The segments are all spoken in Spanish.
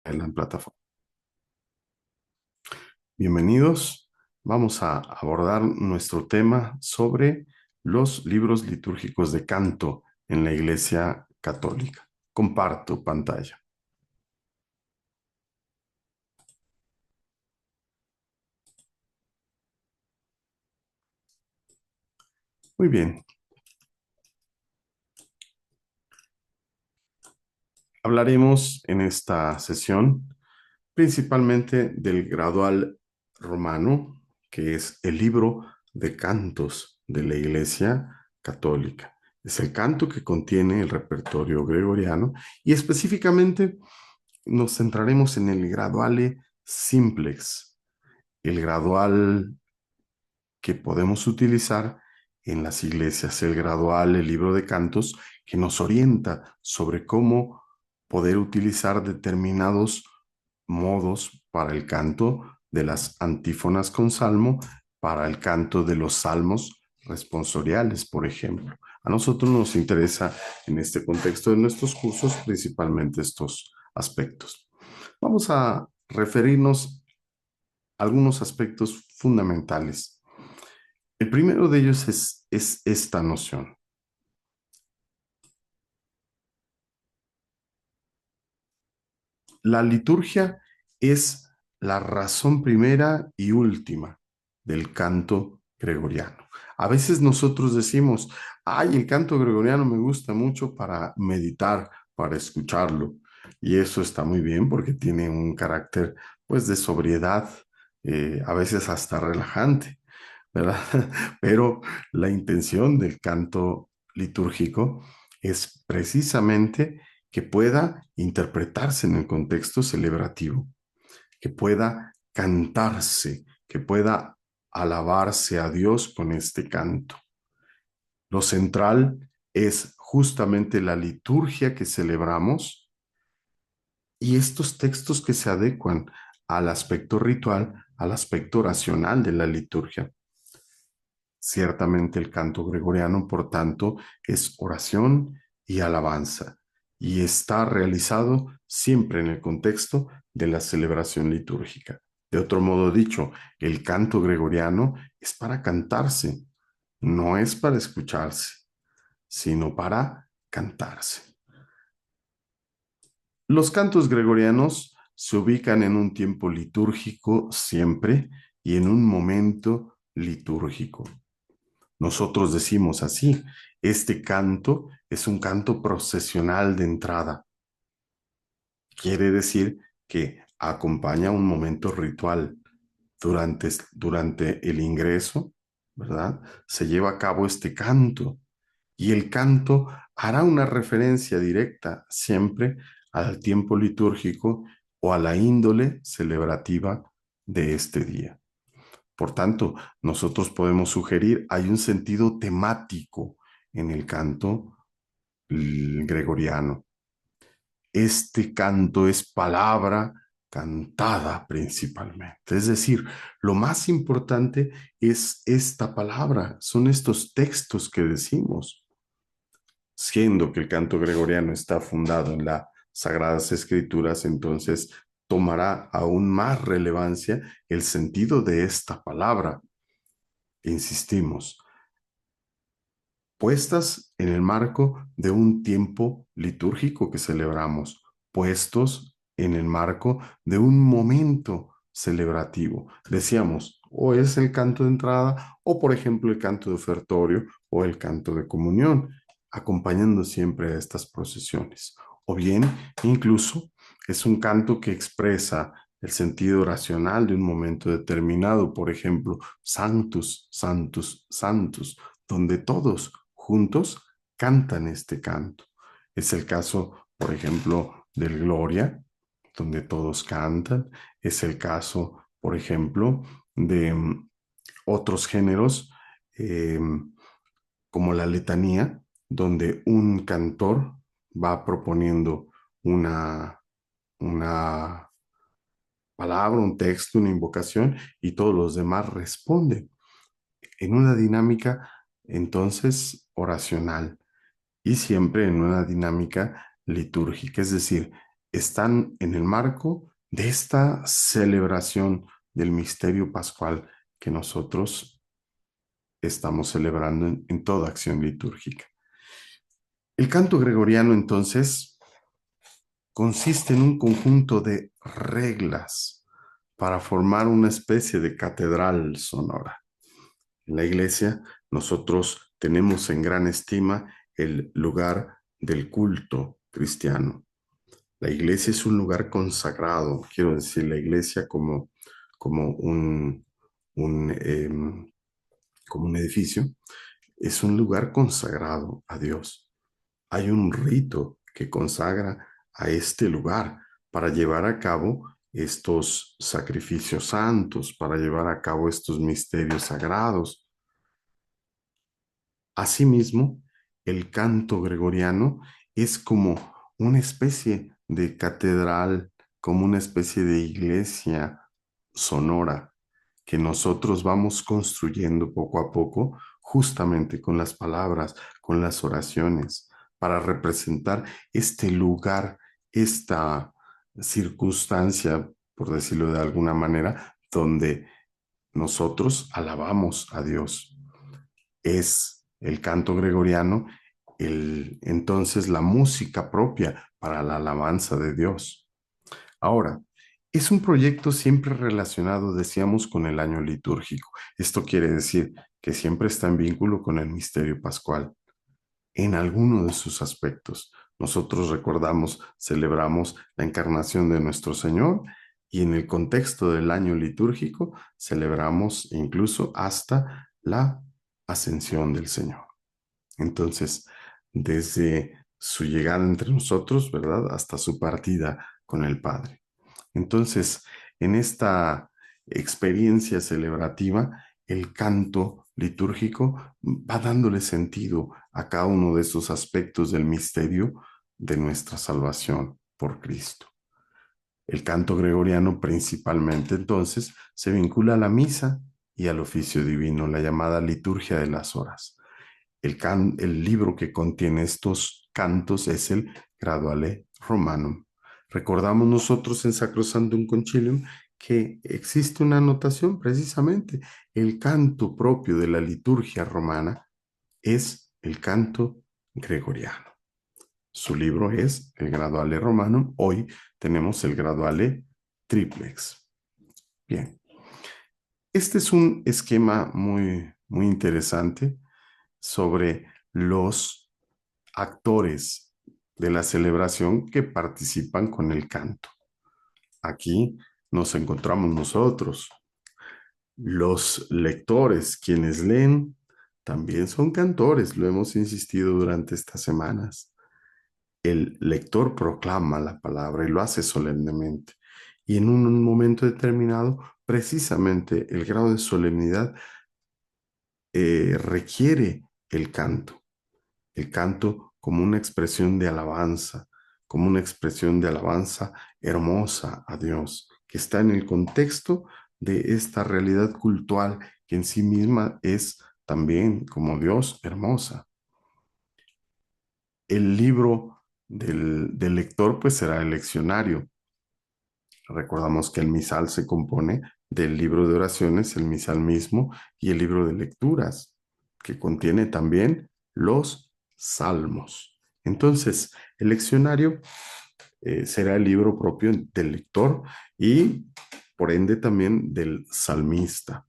en la plataforma. Bienvenidos. Vamos a abordar nuestro tema sobre los libros litúrgicos de canto en la Iglesia Católica. Comparto pantalla. Muy bien. Hablaremos en esta sesión principalmente del gradual romano, que es el libro de cantos de la Iglesia Católica. Es el canto que contiene el repertorio gregoriano y específicamente nos centraremos en el graduale simplex, el gradual que podemos utilizar en las iglesias, el gradual, el libro de cantos, que nos orienta sobre cómo poder utilizar determinados modos para el canto de las antífonas con salmo, para el canto de los salmos responsoriales, por ejemplo. A nosotros nos interesa en este contexto de nuestros cursos principalmente estos aspectos. Vamos a referirnos a algunos aspectos fundamentales. El primero de ellos es esta noción. La liturgia es la razón primera y última del canto gregoriano. A veces nosotros decimos, ay, el canto gregoriano me gusta mucho para meditar, para escucharlo. Y eso está muy bien porque tiene un carácter, pues, de sobriedad, a veces hasta relajante, ¿verdad? Pero la intención del canto litúrgico es precisamente que pueda interpretarse en el contexto celebrativo, que pueda cantarse, que pueda alabarse a Dios con este canto. Lo central es justamente la liturgia que celebramos y estos textos que se adecuan al aspecto ritual, al aspecto oracional de la liturgia. Ciertamente el canto gregoriano, por tanto, es oración y alabanza y está realizado siempre en el contexto de la celebración litúrgica. De otro modo dicho, el canto gregoriano es para cantarse, no es para escucharse, sino para cantarse. Los cantos gregorianos se ubican en un tiempo litúrgico siempre y en un momento litúrgico. Nosotros decimos así, este canto es un canto procesional de entrada. Quiere decir que acompaña un momento ritual. Durante el ingreso, ¿verdad? Se lleva a cabo este canto y el canto hará una referencia directa siempre al tiempo litúrgico o a la índole celebrativa de este día. Por tanto, nosotros podemos sugerir, hay un sentido temático en el canto gregoriano. Este canto es palabra cantada principalmente. Es decir, lo más importante es esta palabra, son estos textos que decimos. Siendo que el canto gregoriano está fundado en las Sagradas Escrituras, entonces tomará aún más relevancia el sentido de esta palabra. Insistimos, puestas en el marco de un tiempo litúrgico que celebramos, puestos en el marco de un momento celebrativo. Decíamos, o es el canto de entrada, o por ejemplo el canto de ofertorio o el canto de comunión, acompañando siempre a estas procesiones. O bien, incluso, es un canto que expresa el sentido racional de un momento determinado, por ejemplo, Sanctus, Sanctus, Sanctus, donde todos juntos cantan este canto. Es el caso, por ejemplo, del Gloria, donde todos cantan. Es el caso, por ejemplo, de otros géneros como la letanía, donde un cantor va proponiendo una palabra, un texto, una invocación, y todos los demás responden en una dinámica entonces oracional y siempre en una dinámica litúrgica, es decir, están en el marco de esta celebración del misterio pascual que nosotros estamos celebrando en toda acción litúrgica. El canto gregoriano, entonces, consiste en un conjunto de reglas para formar una especie de catedral sonora. En la iglesia, nosotros tenemos en gran estima el lugar del culto cristiano. La iglesia es un lugar consagrado, quiero decir, la iglesia como un, eh, como un edificio, es un lugar consagrado a Dios. Hay un rito que consagra a este lugar para llevar a cabo estos sacrificios santos, para llevar a cabo estos misterios sagrados. Asimismo, el canto gregoriano es como una especie de catedral, como una especie de iglesia sonora que nosotros vamos construyendo poco a poco, justamente con las palabras, con las oraciones, para representar este lugar, esta circunstancia, por decirlo de alguna manera, donde nosotros alabamos a Dios. Es el canto gregoriano, entonces la música propia para la alabanza de Dios. Ahora, es un proyecto siempre relacionado, decíamos, con el año litúrgico. Esto quiere decir que siempre está en vínculo con el misterio pascual en alguno de sus aspectos. Nosotros recordamos, celebramos la encarnación de nuestro Señor y en el contexto del año litúrgico celebramos incluso hasta la ascensión del Señor. Entonces, desde su llegada entre nosotros, ¿verdad? Hasta su partida con el Padre. Entonces, en esta experiencia celebrativa, el canto litúrgico va dándole sentido a cada uno de esos aspectos del misterio de nuestra salvación por Cristo. El canto gregoriano principalmente entonces se vincula a la misa y al oficio divino, la llamada liturgia de las horas. El libro que contiene estos cantos es el Graduale Romanum. Recordamos nosotros en Sacrosanctum Concilium que existe una anotación precisamente. El canto propio de la liturgia romana es el canto gregoriano. Su libro es el Graduale Romanum. Hoy tenemos el Graduale Triplex. Bien, este es un esquema muy interesante sobre los actores de la celebración que participan con el canto. Aquí nos encontramos nosotros. Los lectores, quienes leen, también son cantores, lo hemos insistido durante estas semanas. El lector proclama la palabra y lo hace solemnemente. Y en un momento determinado, precisamente el grado de solemnidad requiere el canto como una expresión de alabanza, como una expresión de alabanza hermosa a Dios, que está en el contexto de esta realidad cultural que en sí misma es también como Dios hermosa. El libro del lector pues será el leccionario. Recordamos que el misal se compone del libro de oraciones, el misal mismo, y el libro de lecturas, que contiene también los salmos. Entonces, el leccionario será el libro propio del lector y, por ende, también del salmista.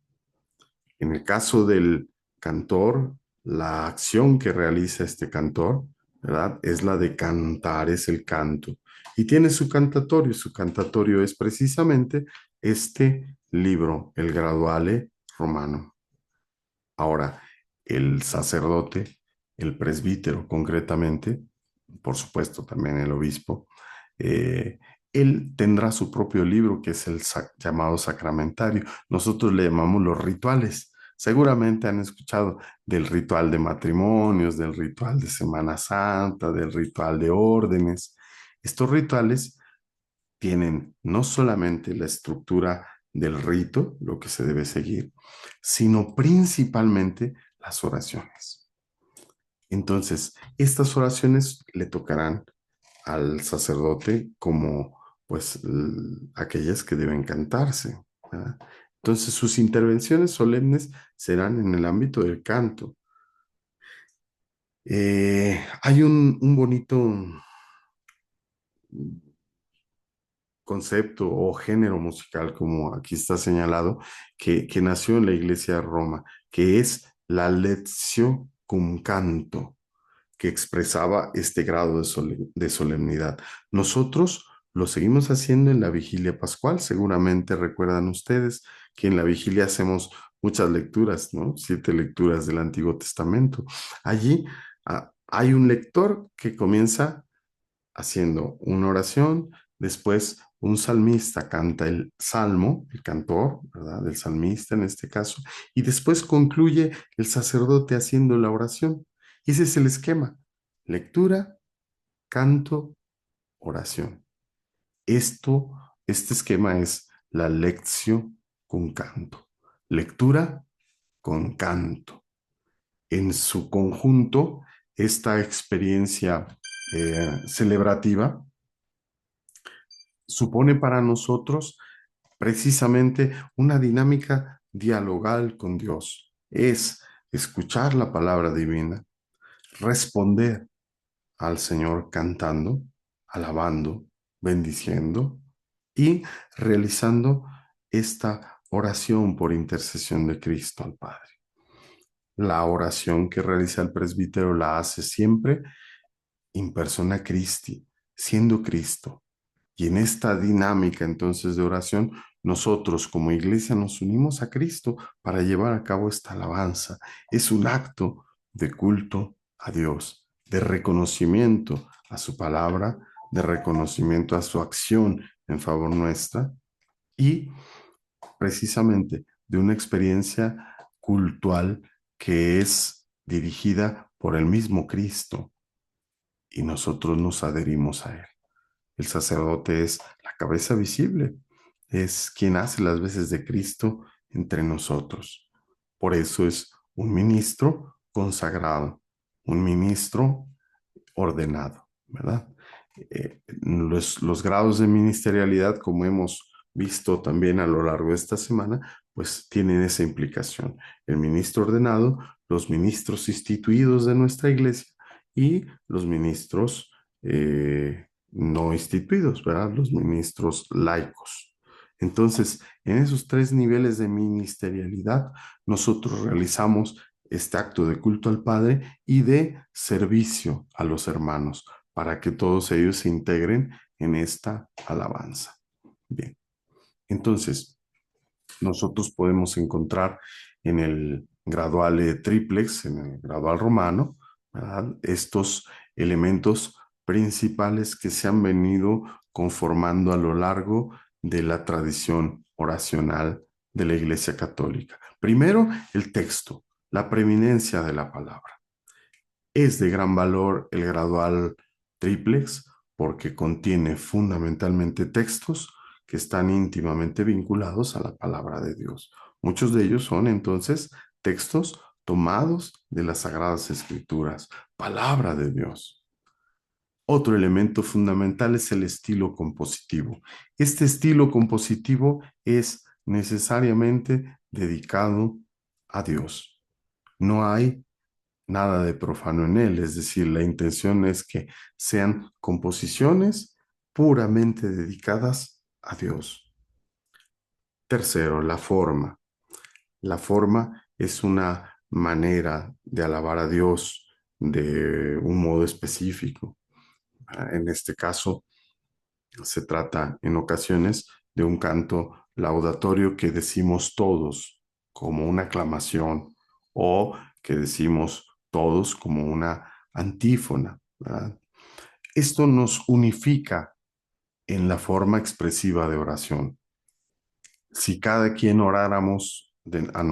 En el caso del cantor, la acción que realiza este cantor, ¿verdad? Es la de cantar, es el canto. Y tiene su cantatorio es precisamente este libro, el Graduale Romano. Ahora, el sacerdote, el presbítero concretamente, por supuesto también el obispo, eh, él tendrá su propio libro que es el llamado sacramentario. Nosotros le llamamos los rituales. Seguramente han escuchado del ritual de matrimonios, del ritual de Semana Santa, del ritual de órdenes. Estos rituales tienen no solamente la estructura del rito, lo que se debe seguir, sino principalmente las oraciones. Entonces, estas oraciones le tocarán al sacerdote como pues aquellas que deben cantarse, ¿verdad? Entonces sus intervenciones solemnes serán en el ámbito del canto. Hay un bonito concepto o género musical, como aquí está señalado, que nació en la iglesia de Roma, que es la Lectio cum canto, que expresaba este grado de solemnidad. Nosotros lo seguimos haciendo en la vigilia pascual. Seguramente recuerdan ustedes que en la vigilia hacemos muchas lecturas, ¿no? 7 lecturas del Antiguo Testamento. Allí hay un lector que comienza haciendo una oración, después un salmista canta el salmo, el cantor, ¿verdad? El salmista en este caso, y después concluye el sacerdote haciendo la oración. Y ese es el esquema: lectura, canto, oración. Esto, este esquema es la lección con canto. Lectura con canto. En su conjunto, esta experiencia celebrativa supone para nosotros precisamente una dinámica dialogal con Dios. Es escuchar la palabra divina, responder al Señor cantando, alabando, bendiciendo y realizando esta oración por intercesión de Cristo al Padre. La oración que realiza el presbítero la hace siempre in persona Christi, siendo Cristo. Y en esta dinámica entonces de oración, nosotros como iglesia nos unimos a Cristo para llevar a cabo esta alabanza. Es un acto de culto a Dios, de reconocimiento a su palabra, de reconocimiento a su acción en favor nuestra y precisamente de una experiencia cultual que es dirigida por el mismo Cristo y nosotros nos adherimos a él. El sacerdote es la cabeza visible, es quien hace las veces de Cristo entre nosotros. Por eso es un ministro consagrado, un ministro ordenado, ¿verdad? Los grados de ministerialidad, como hemos visto también a lo largo de esta semana, pues tienen esa implicación. El ministro ordenado, los ministros instituidos de nuestra iglesia y los ministros no instituidos, ¿verdad? Los ministros laicos. Entonces, en esos 3 niveles de ministerialidad, nosotros realizamos este acto de culto al Padre y de servicio a los hermanos, para que todos ellos se integren en esta alabanza. Bien, entonces nosotros podemos encontrar en el graduale triplex, en el gradual romano, ¿verdad? Estos elementos principales que se han venido conformando a lo largo de la tradición oracional de la Iglesia Católica. Primero, el texto, la preeminencia de la palabra. Es de gran valor el gradual triplex porque contiene fundamentalmente textos que están íntimamente vinculados a la palabra de Dios. Muchos de ellos son entonces textos tomados de las Sagradas Escrituras, palabra de Dios. Otro elemento fundamental es el estilo compositivo. Este estilo compositivo es necesariamente dedicado a Dios. No hay nada de profano en él, es decir, la intención es que sean composiciones puramente dedicadas a Dios. Tercero, la forma. La forma es una manera de alabar a Dios de un modo específico. En este caso, se trata en ocasiones de un canto laudatorio que decimos todos como una aclamación o que decimos todos como una antífona, ¿verdad? Esto nos unifica en la forma expresiva de oración. Si cada quien oráramos a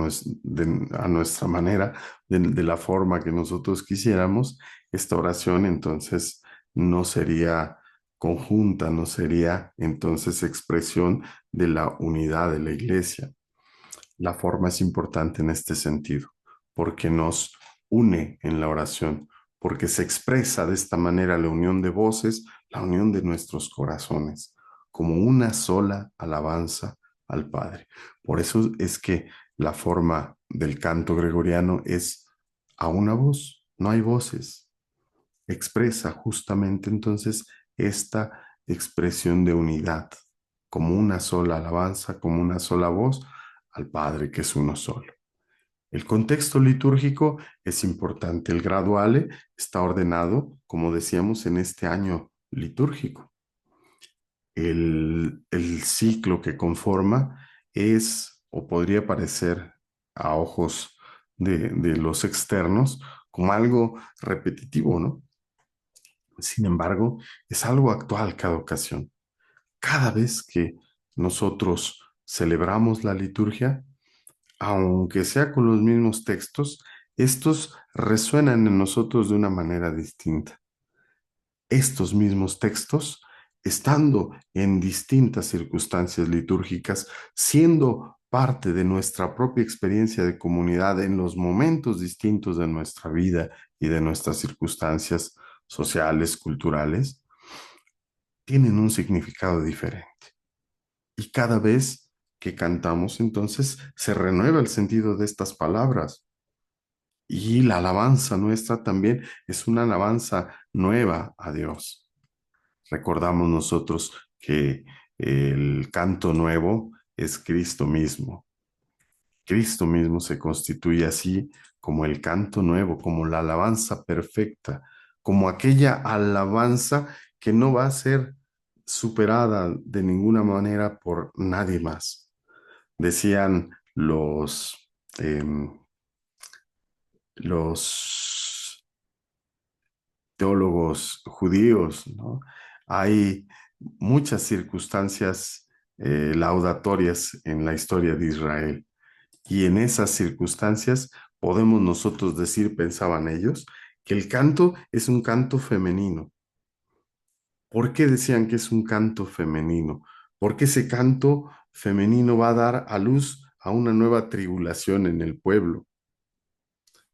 nuestra manera, de la forma que nosotros quisiéramos, esta oración entonces no sería conjunta, no sería entonces expresión de la unidad de la iglesia. La forma es importante en este sentido, porque nos une en la oración, porque se expresa de esta manera la unión de voces, la unión de nuestros corazones, como una sola alabanza al Padre. Por eso es que la forma del canto gregoriano es a una voz, no hay voces. Expresa justamente entonces esta expresión de unidad, como una sola alabanza, como una sola voz al Padre, que es uno solo. El contexto litúrgico es importante. El graduale está ordenado, como decíamos, en este año litúrgico. El ciclo que conforma es, o podría parecer a ojos de los externos, como algo repetitivo, ¿no? Sin embargo, es algo actual cada ocasión. Cada vez que nosotros celebramos la liturgia, aunque sea con los mismos textos, estos resuenan en nosotros de una manera distinta. Estos mismos textos, estando en distintas circunstancias litúrgicas, siendo parte de nuestra propia experiencia de comunidad en los momentos distintos de nuestra vida y de nuestras circunstancias sociales, culturales, tienen un significado diferente. Y cada vez que cantamos, entonces se renueva el sentido de estas palabras. Y la alabanza nuestra también es una alabanza nueva a Dios. Recordamos nosotros que el canto nuevo es Cristo mismo. Cristo mismo se constituye así como el canto nuevo, como la alabanza perfecta, como aquella alabanza que no va a ser superada de ninguna manera por nadie más. Decían los teólogos judíos, ¿no? Hay muchas circunstancias laudatorias en la historia de Israel. Y en esas circunstancias podemos nosotros decir, pensaban ellos, que el canto es un canto femenino. ¿Por qué decían que es un canto femenino? Porque ese canto femenino va a dar a luz a una nueva tribulación en el pueblo.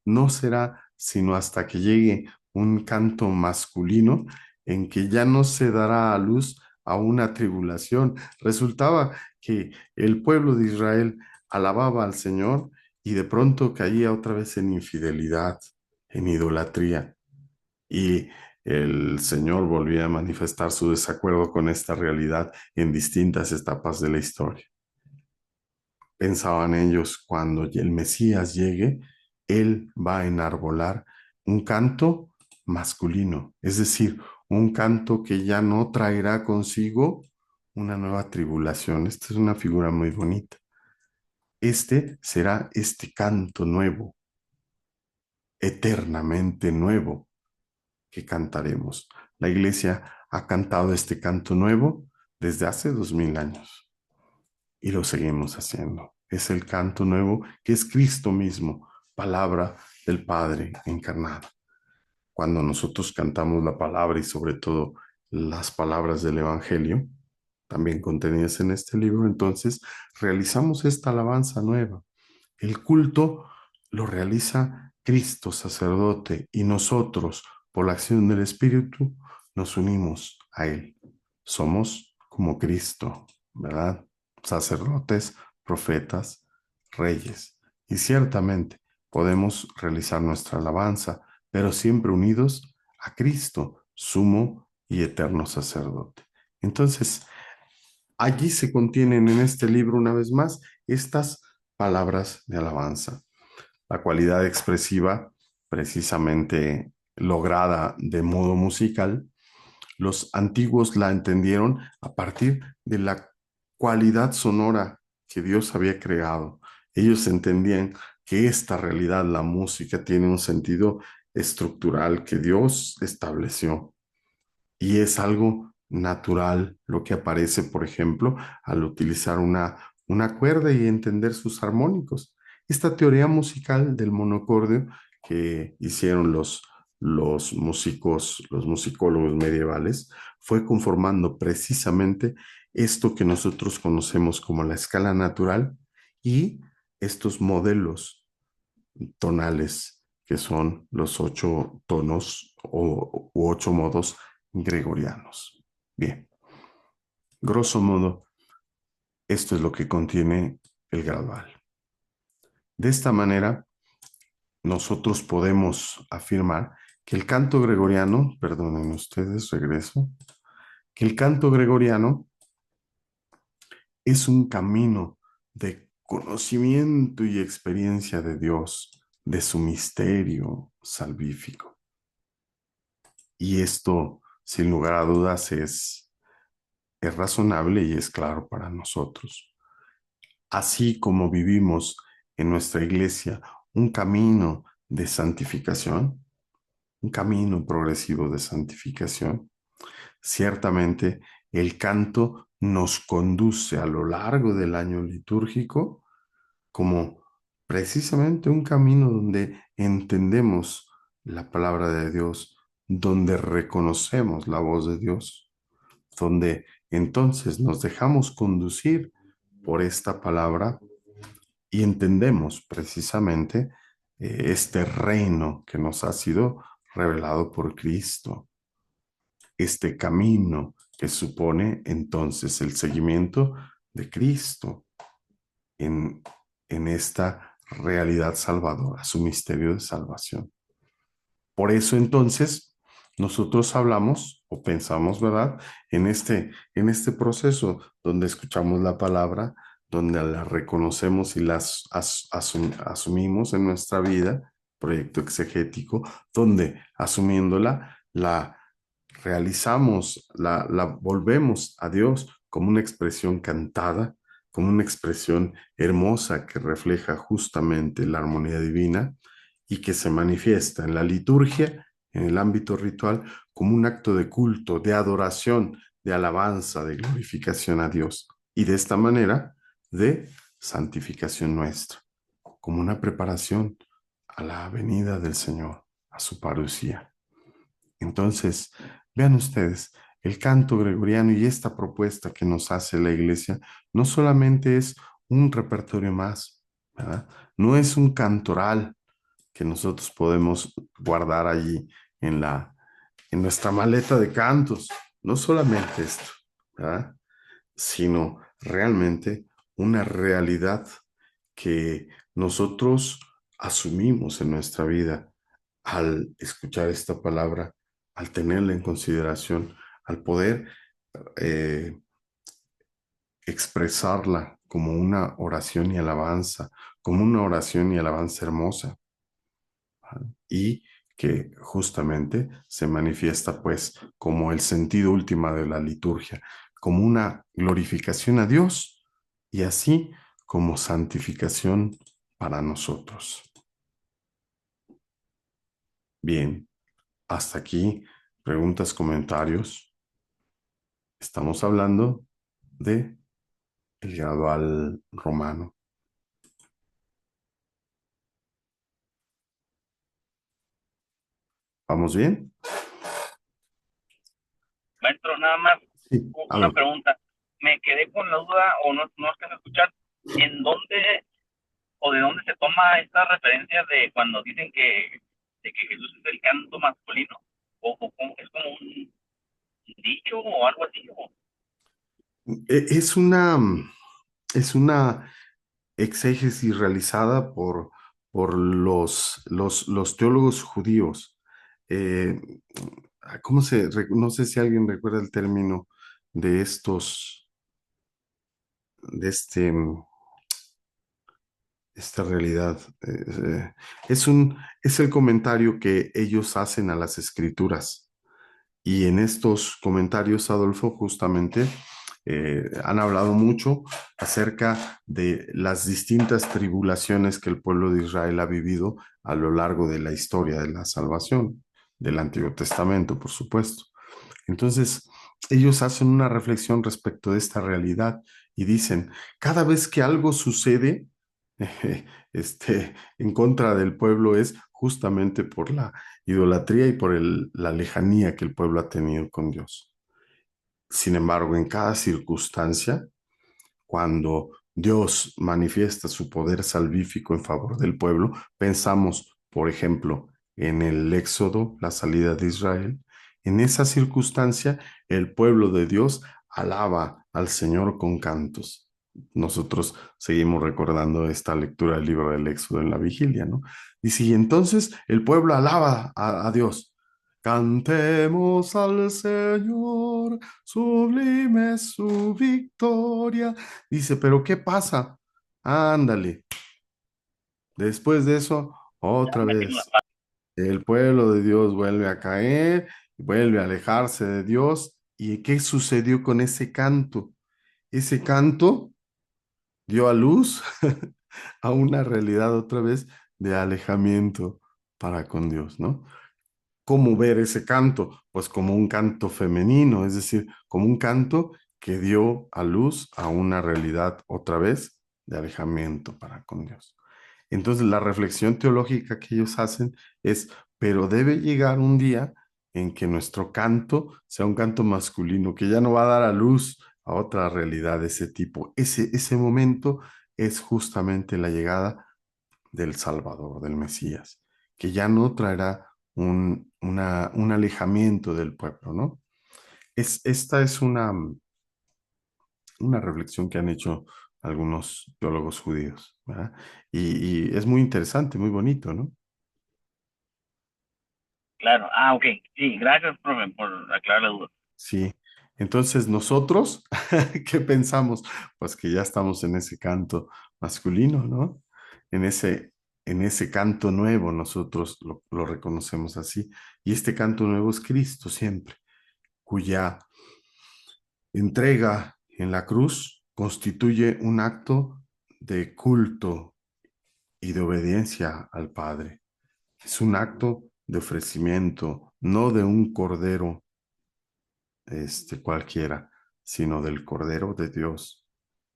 No será sino hasta que llegue un canto masculino en que ya no se dará a luz a una tribulación. Resultaba que el pueblo de Israel alababa al Señor y de pronto caía otra vez en infidelidad, en idolatría. Y el Señor volvía a manifestar su desacuerdo con esta realidad en distintas etapas de la historia. Pensaban ellos, cuando el Mesías llegue, él va a enarbolar un canto masculino, es decir, un canto que ya no traerá consigo una nueva tribulación. Esta es una figura muy bonita. Este será este canto nuevo, eternamente nuevo, que cantaremos. La iglesia ha cantado este canto nuevo desde hace 2000 años. Y lo seguimos haciendo. Es el canto nuevo que es Cristo mismo, palabra del Padre encarnada. Cuando nosotros cantamos la palabra y sobre todo las palabras del Evangelio, también contenidas en este libro, entonces realizamos esta alabanza nueva. El culto lo realiza Cristo sacerdote y nosotros, por la acción del Espíritu, nos unimos a Él. Somos como Cristo, ¿verdad? Sacerdotes, profetas, reyes. Y ciertamente podemos realizar nuestra alabanza, pero siempre unidos a Cristo, sumo y eterno sacerdote. Entonces, allí se contienen en este libro una vez más estas palabras de alabanza. La cualidad expresiva, precisamente lograda de modo musical, los antiguos la entendieron a partir de la cualidad sonora que Dios había creado. Ellos entendían que esta realidad, la música, tiene un sentido estructural que Dios estableció y es algo natural lo que aparece, por ejemplo, al utilizar una cuerda y entender sus armónicos. Esta teoría musical del monocordio que hicieron los músicos, los musicólogos medievales, fue conformando precisamente esto que nosotros conocemos como la escala natural y estos modelos tonales que son los 8 tonos u 8 modos gregorianos. Bien, grosso modo, esto es lo que contiene el gradual. De esta manera, nosotros podemos afirmar que el canto gregoriano, perdonen ustedes, regreso, que el canto gregoriano es un camino de conocimiento y experiencia de Dios, de su misterio salvífico. Y esto, sin lugar a dudas, es razonable y es claro para nosotros. Así como vivimos en nuestra iglesia un camino de santificación, un camino progresivo de santificación, ciertamente el canto nos conduce a lo largo del año litúrgico como precisamente un camino donde entendemos la palabra de Dios, donde reconocemos la voz de Dios, donde entonces nos dejamos conducir por esta palabra y entendemos precisamente este reino que nos ha sido revelado por Cristo, este camino que supone entonces el seguimiento de Cristo en, en esta realidad salvadora, su misterio de salvación. Por eso entonces nosotros hablamos o pensamos, ¿verdad? En este proceso donde escuchamos la palabra, donde la reconocemos y las asumimos en nuestra vida, proyecto exegético, donde asumiéndola, la realizamos, la volvemos a Dios como una expresión cantada, como una expresión hermosa que refleja justamente la armonía divina y que se manifiesta en la liturgia, en el ámbito ritual, como un acto de culto, de adoración, de alabanza, de glorificación a Dios. Y de esta manera, de santificación nuestra, como una preparación a la venida del Señor, a su parucía. Entonces, vean ustedes, el canto gregoriano y esta propuesta que nos hace la iglesia no solamente es un repertorio más, ¿verdad? No es un cantoral que nosotros podemos guardar allí en en nuestra maleta de cantos. No solamente esto, ¿verdad? Sino realmente una realidad que nosotros asumimos en nuestra vida al escuchar esta palabra, al tenerla en consideración, al poder eh, expresarla como una oración y alabanza, como una oración y alabanza hermosa, ¿vale? Y que justamente se manifiesta pues como el sentido último de la liturgia, como una glorificación a Dios y así como santificación para nosotros. Bien, hasta aquí preguntas, comentarios. Estamos hablando de el gradual romano. ¿Vamos bien? Maestro, nada más Sí, a una ver. pregunta. Me quedé con la duda, o no alcancé a escuchar, ¿en dónde o de dónde se toma esta referencia de cuando dicen de que Jesús es el canto masculino? ¿Es como un dicho o algo así? Es una exégesis realizada por los teólogos judíos. Eh, no sé si alguien recuerda el término de estos, de esta realidad. Es el comentario que ellos hacen a las escrituras. Y en estos comentarios, Adolfo, justamente han hablado mucho acerca de las distintas tribulaciones que el pueblo de Israel ha vivido a lo largo de la historia de la salvación, del Antiguo Testamento, por supuesto. Entonces, ellos hacen una reflexión respecto de esta realidad y dicen, cada vez que algo sucede en contra del pueblo es justamente por la idolatría y por la lejanía que el pueblo ha tenido con Dios. Sin embargo, en cada circunstancia, cuando Dios manifiesta su poder salvífico en favor del pueblo, pensamos, por ejemplo, en el Éxodo, la salida de Israel, En esa circunstancia, el pueblo de Dios alaba al Señor con cantos. Nosotros seguimos recordando esta lectura del libro del Éxodo en la vigilia, ¿no? Dice, y entonces el pueblo alaba a Dios. Cantemos al Señor, sublime es su victoria. Dice, pero ¿qué pasa? Ándale. Después de eso, Ya otra metimos vez, el pueblo de Dios vuelve a caer, vuelve a alejarse de Dios. ¿Y qué sucedió con ese canto? Ese canto dio a luz a una realidad otra vez de alejamiento para con Dios, ¿no? ¿Cómo ver ese canto? Pues como un canto femenino, es decir, como un canto que dio a luz a una realidad otra vez de alejamiento para con Dios. Entonces, la reflexión teológica que ellos hacen es, pero debe llegar un día en que nuestro canto sea un canto masculino, que ya no va a dar a luz a otra realidad de ese tipo. Ese momento es justamente la llegada del Salvador, del Mesías, que ya no traerá un alejamiento del pueblo, ¿no? Esta es una reflexión que han hecho algunos teólogos judíos, ¿verdad? Y es muy interesante, muy bonito, ¿no? claro. Ok. Sí, gracias, profe, por aclarar la duda. Sí. Entonces, nosotros, ¿qué pensamos? Pues que ya estamos en ese canto masculino, ¿no? En ese, en ese canto nuevo, nosotros lo reconocemos así. Y este canto nuevo es Cristo siempre, cuya entrega en la cruz constituye un acto de culto y de obediencia al Padre. Es un acto de ofrecimiento, no de un cordero cualquiera, sino del Cordero de Dios,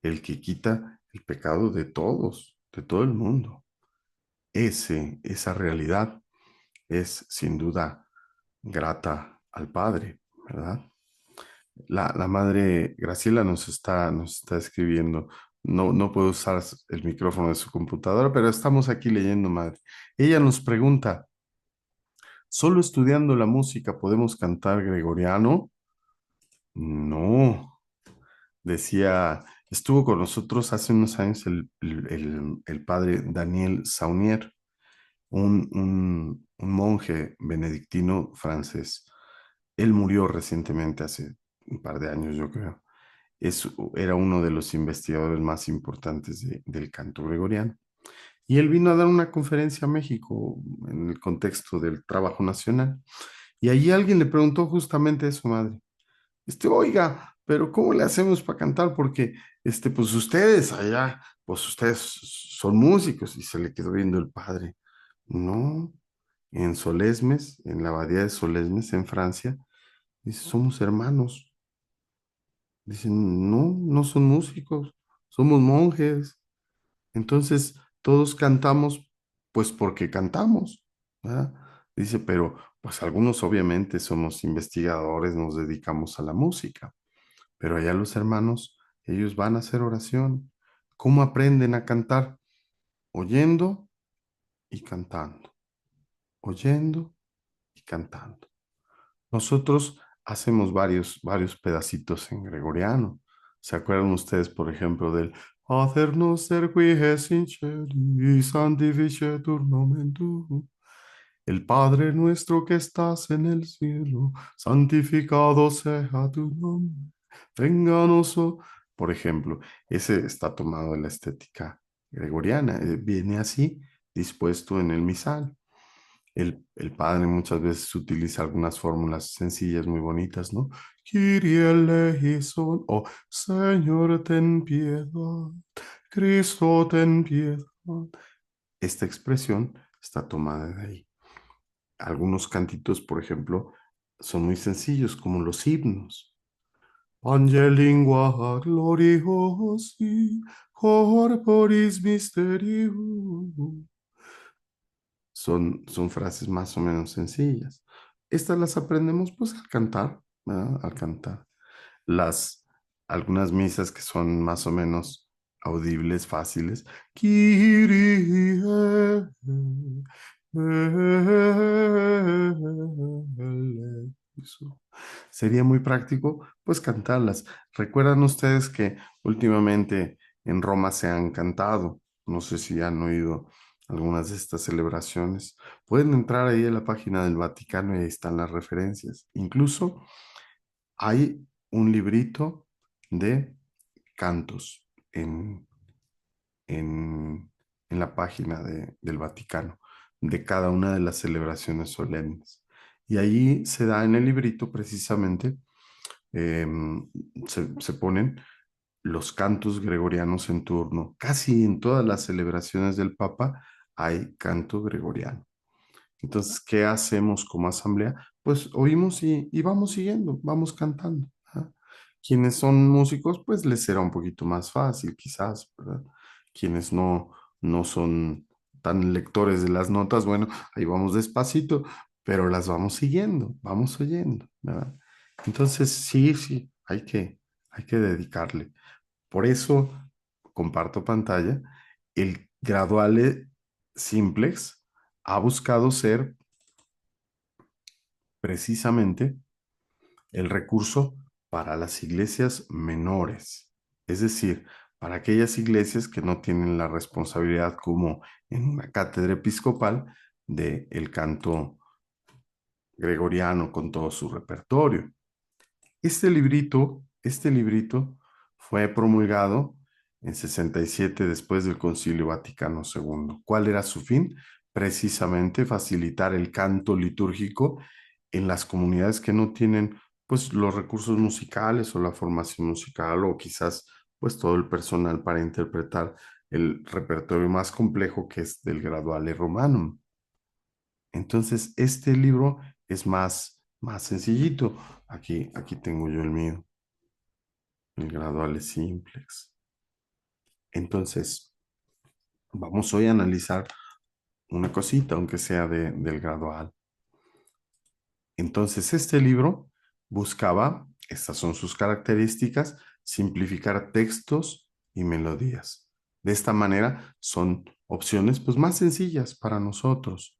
el que quita el pecado de todos, de todo el mundo. Esa realidad es sin duda grata al Padre, ¿verdad? La madre Graciela nos está escribiendo. No, no puedo usar el micrófono de su computadora, pero estamos aquí leyendo, madre. Ella nos pregunta, ¿solo estudiando la música podemos cantar gregoriano? No, decía, estuvo con nosotros hace unos años el padre Daniel Saunier, un monje benedictino francés. Él murió recientemente, hace un par de años, yo creo. Era uno de los investigadores más importantes del canto gregoriano. Y él vino a dar una conferencia a México en el contexto del trabajo nacional. Y allí alguien le preguntó justamente eso, madre. Oiga, pero ¿cómo le hacemos para cantar? Porque, pues ustedes allá, pues ustedes son músicos. Y se le quedó viendo el padre. No, en Solesmes, en la abadía de Solesmes, en Francia, dice, somos hermanos. Dicen, no, no son músicos, somos monjes. Entonces, todos cantamos, pues porque cantamos, ¿verdad? Dice, pero pues algunos obviamente somos investigadores, nos dedicamos a la música, pero allá los hermanos, ellos van a hacer oración. ¿Cómo aprenden a cantar? Oyendo y cantando, oyendo y cantando. Nosotros hacemos varios pedacitos en gregoriano. ¿Se acuerdan ustedes, por ejemplo, del Hacernos ser qui es in celi, sanctificetur nomen tu? El Padre nuestro que estás en el cielo, santificado sea tu nombre. Venga a nosotros. Por ejemplo, ese está tomado de la estética gregoriana. Viene así, dispuesto en el misal. El padre muchas veces utiliza algunas fórmulas sencillas, muy bonitas, ¿no? Kyrie eleison, o Señor, ten piedad, Cristo, ten piedad. Esta expresión está tomada de ahí. Algunos cantitos, por ejemplo, son muy sencillos, como los himnos. Angelingua gloriosi, corporis mysterium. Son frases más o menos sencillas. Estas las aprendemos pues al cantar, ¿verdad? Al cantar. Las, algunas misas que son más o menos audibles, fáciles. Kyrie eleison. Eso sería muy práctico, pues cantarlas. ¿Recuerdan ustedes que últimamente en Roma se han cantado? No sé si han oído algunas de estas celebraciones. Pueden entrar ahí a la página del Vaticano y ahí están las referencias. Incluso hay un librito de cantos en, en, en la página del Vaticano, de cada una de las celebraciones solemnes. Y allí se da en el librito precisamente, eh, se ponen los cantos gregorianos en turno. Casi en todas las celebraciones del Papa hay canto gregoriano. Entonces, ¿qué hacemos como asamblea? Pues oímos y vamos siguiendo, vamos cantando. ¿Ah? Quienes son músicos, pues les será un poquito más fácil, quizás, ¿verdad? Quienes no son tan lectores de las notas, bueno, ahí vamos despacito, pero las vamos siguiendo, vamos oyendo, ¿verdad? Entonces, sí, hay que dedicarle. Por eso, comparto pantalla, el Graduale Simplex ha buscado ser precisamente el recurso para las iglesias menores, es decir, para aquellas iglesias que no tienen la responsabilidad como en una cátedra episcopal de el canto gregoriano con todo su repertorio. Este librito fue promulgado en 67 después del Concilio Vaticano II. ¿Cuál era su fin? Precisamente facilitar el canto litúrgico en las comunidades que no tienen pues los recursos musicales o la formación musical o quizás pues todo el personal para interpretar el repertorio más complejo que es del Graduale Romanum. Entonces, este libro es más sencillito. Aquí tengo yo el mío, el Graduale Simplex. Entonces, vamos hoy a analizar una cosita, aunque sea del Gradual. Entonces, este libro buscaba, estas son sus características, simplificar textos y melodías. De esta manera son opciones pues más sencillas para nosotros.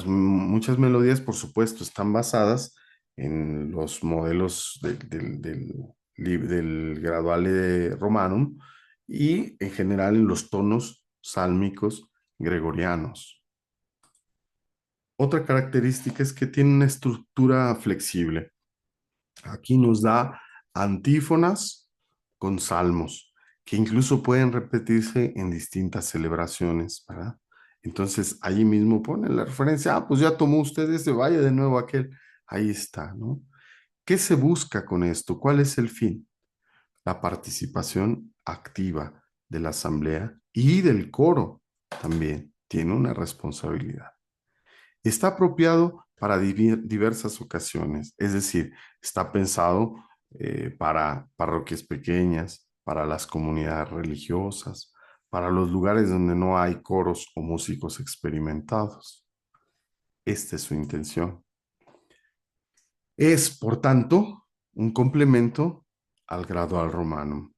Muchas melodías, por supuesto, están basadas en los modelos del Graduale Romanum y en general en los tonos sálmicos gregorianos. Otra característica es que tiene una estructura flexible. Aquí nos da antífonas con salmos, que incluso pueden repetirse en distintas celebraciones, ¿verdad? Entonces, allí mismo ponen la referencia, pues ya tomó usted ese, vaya de nuevo aquel. Ahí está, ¿no? ¿Qué se busca con esto? ¿Cuál es el fin? La participación activa de la asamblea y del coro también tiene una responsabilidad. Está apropiado para diversas ocasiones, es decir, está pensado para parroquias pequeñas, para las comunidades religiosas, para los lugares donde no hay coros o músicos experimentados. Esta es su intención. Es, por tanto, un complemento al Gradual Romanum.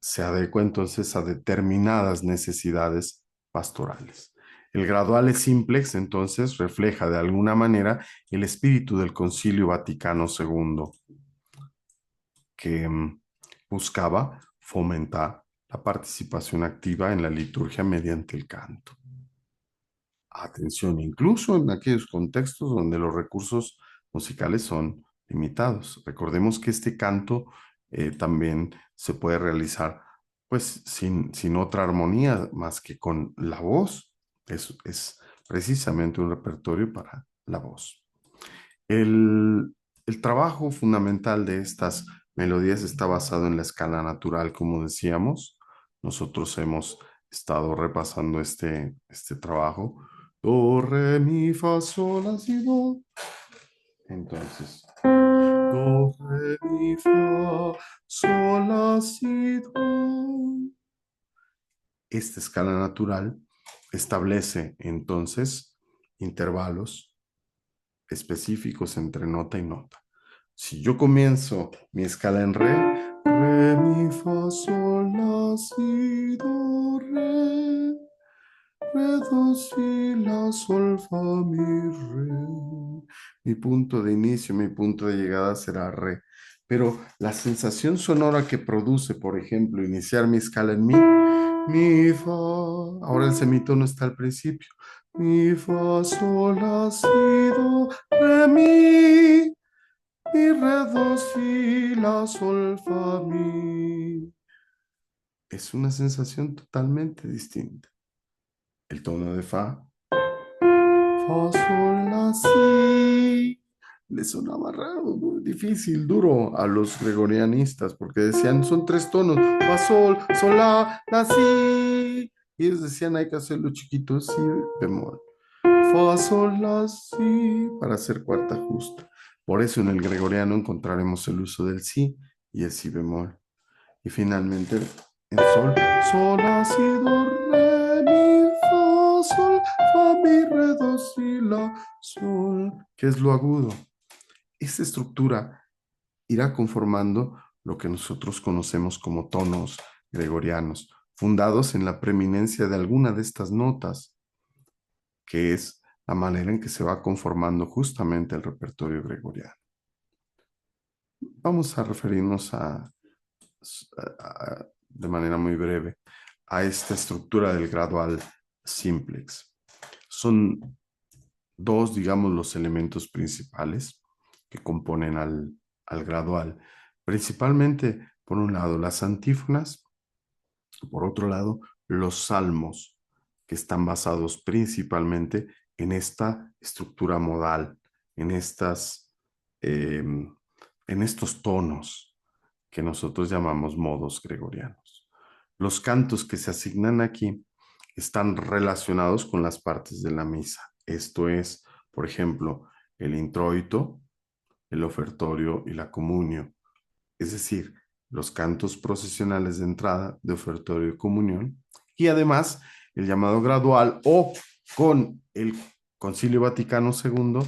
Se adecua entonces a determinadas necesidades pastorales. El Graduale Simplex entonces refleja de alguna manera el espíritu del Concilio Vaticano II, que buscaba fomentar la participación activa en la liturgia mediante el canto. Atención, incluso en aquellos contextos donde los recursos musicales son limitados. Recordemos que este canto también se puede realizar pues sin otra armonía más que con la voz. Es precisamente un repertorio para la voz. El trabajo fundamental de estas melodías está basado en la escala natural, como decíamos. Nosotros hemos estado repasando este trabajo. Do, re, mi, fa, sol, la, si, do. Entonces, do, re, mi, fa, sol, la, si, do. Esta escala natural establece entonces intervalos específicos entre nota y nota. Si yo comienzo mi escala en re, mi, fa, sol, la, si, do, re, re, do, si, la, sol, fa, mi, re. Mi punto de inicio, mi punto de llegada será re. Pero la sensación sonora que produce, por ejemplo, iniciar mi escala en mi, fa, ahora el semitono está al principio. Mi, fa, sol, la, si, do, re, mi, re, do, si, la, sol, fa, mi. Es una sensación totalmente distinta. El tono de fa, fa, sol, la, si, le sonaba raro, muy difícil, duro a los gregorianistas, porque decían, son tres tonos, fa, sol, la, si. Y ellos decían, hay que hacerlo chiquito, si bemol. Fa, sol, la, si, para hacer cuarta justa. Por eso en el gregoriano encontraremos el uso del si y el si bemol. Y finalmente en sol, la, si, do, re, mi, fa, mi, re, do, si, la, sol, que es lo agudo. Esta estructura irá conformando lo que nosotros conocemos como tonos gregorianos, fundados en la preeminencia de alguna de estas notas, que es la manera en que se va conformando justamente el repertorio gregoriano. Vamos a referirnos de manera muy breve a esta estructura del gradual simplex. Son dos, digamos, los elementos principales que componen al gradual. Principalmente, por un lado, las antífonas, por otro lado, los salmos, que están basados principalmente en esta estructura modal, en, en estos tonos que nosotros llamamos modos gregorianos. Los cantos que se asignan aquí están relacionados con las partes de la misa. Esto es, por ejemplo, el introito, el ofertorio y la comunio. Es decir, los cantos procesionales de entrada, de ofertorio y comunión. Y además, el llamado gradual o con el Concilio Vaticano II,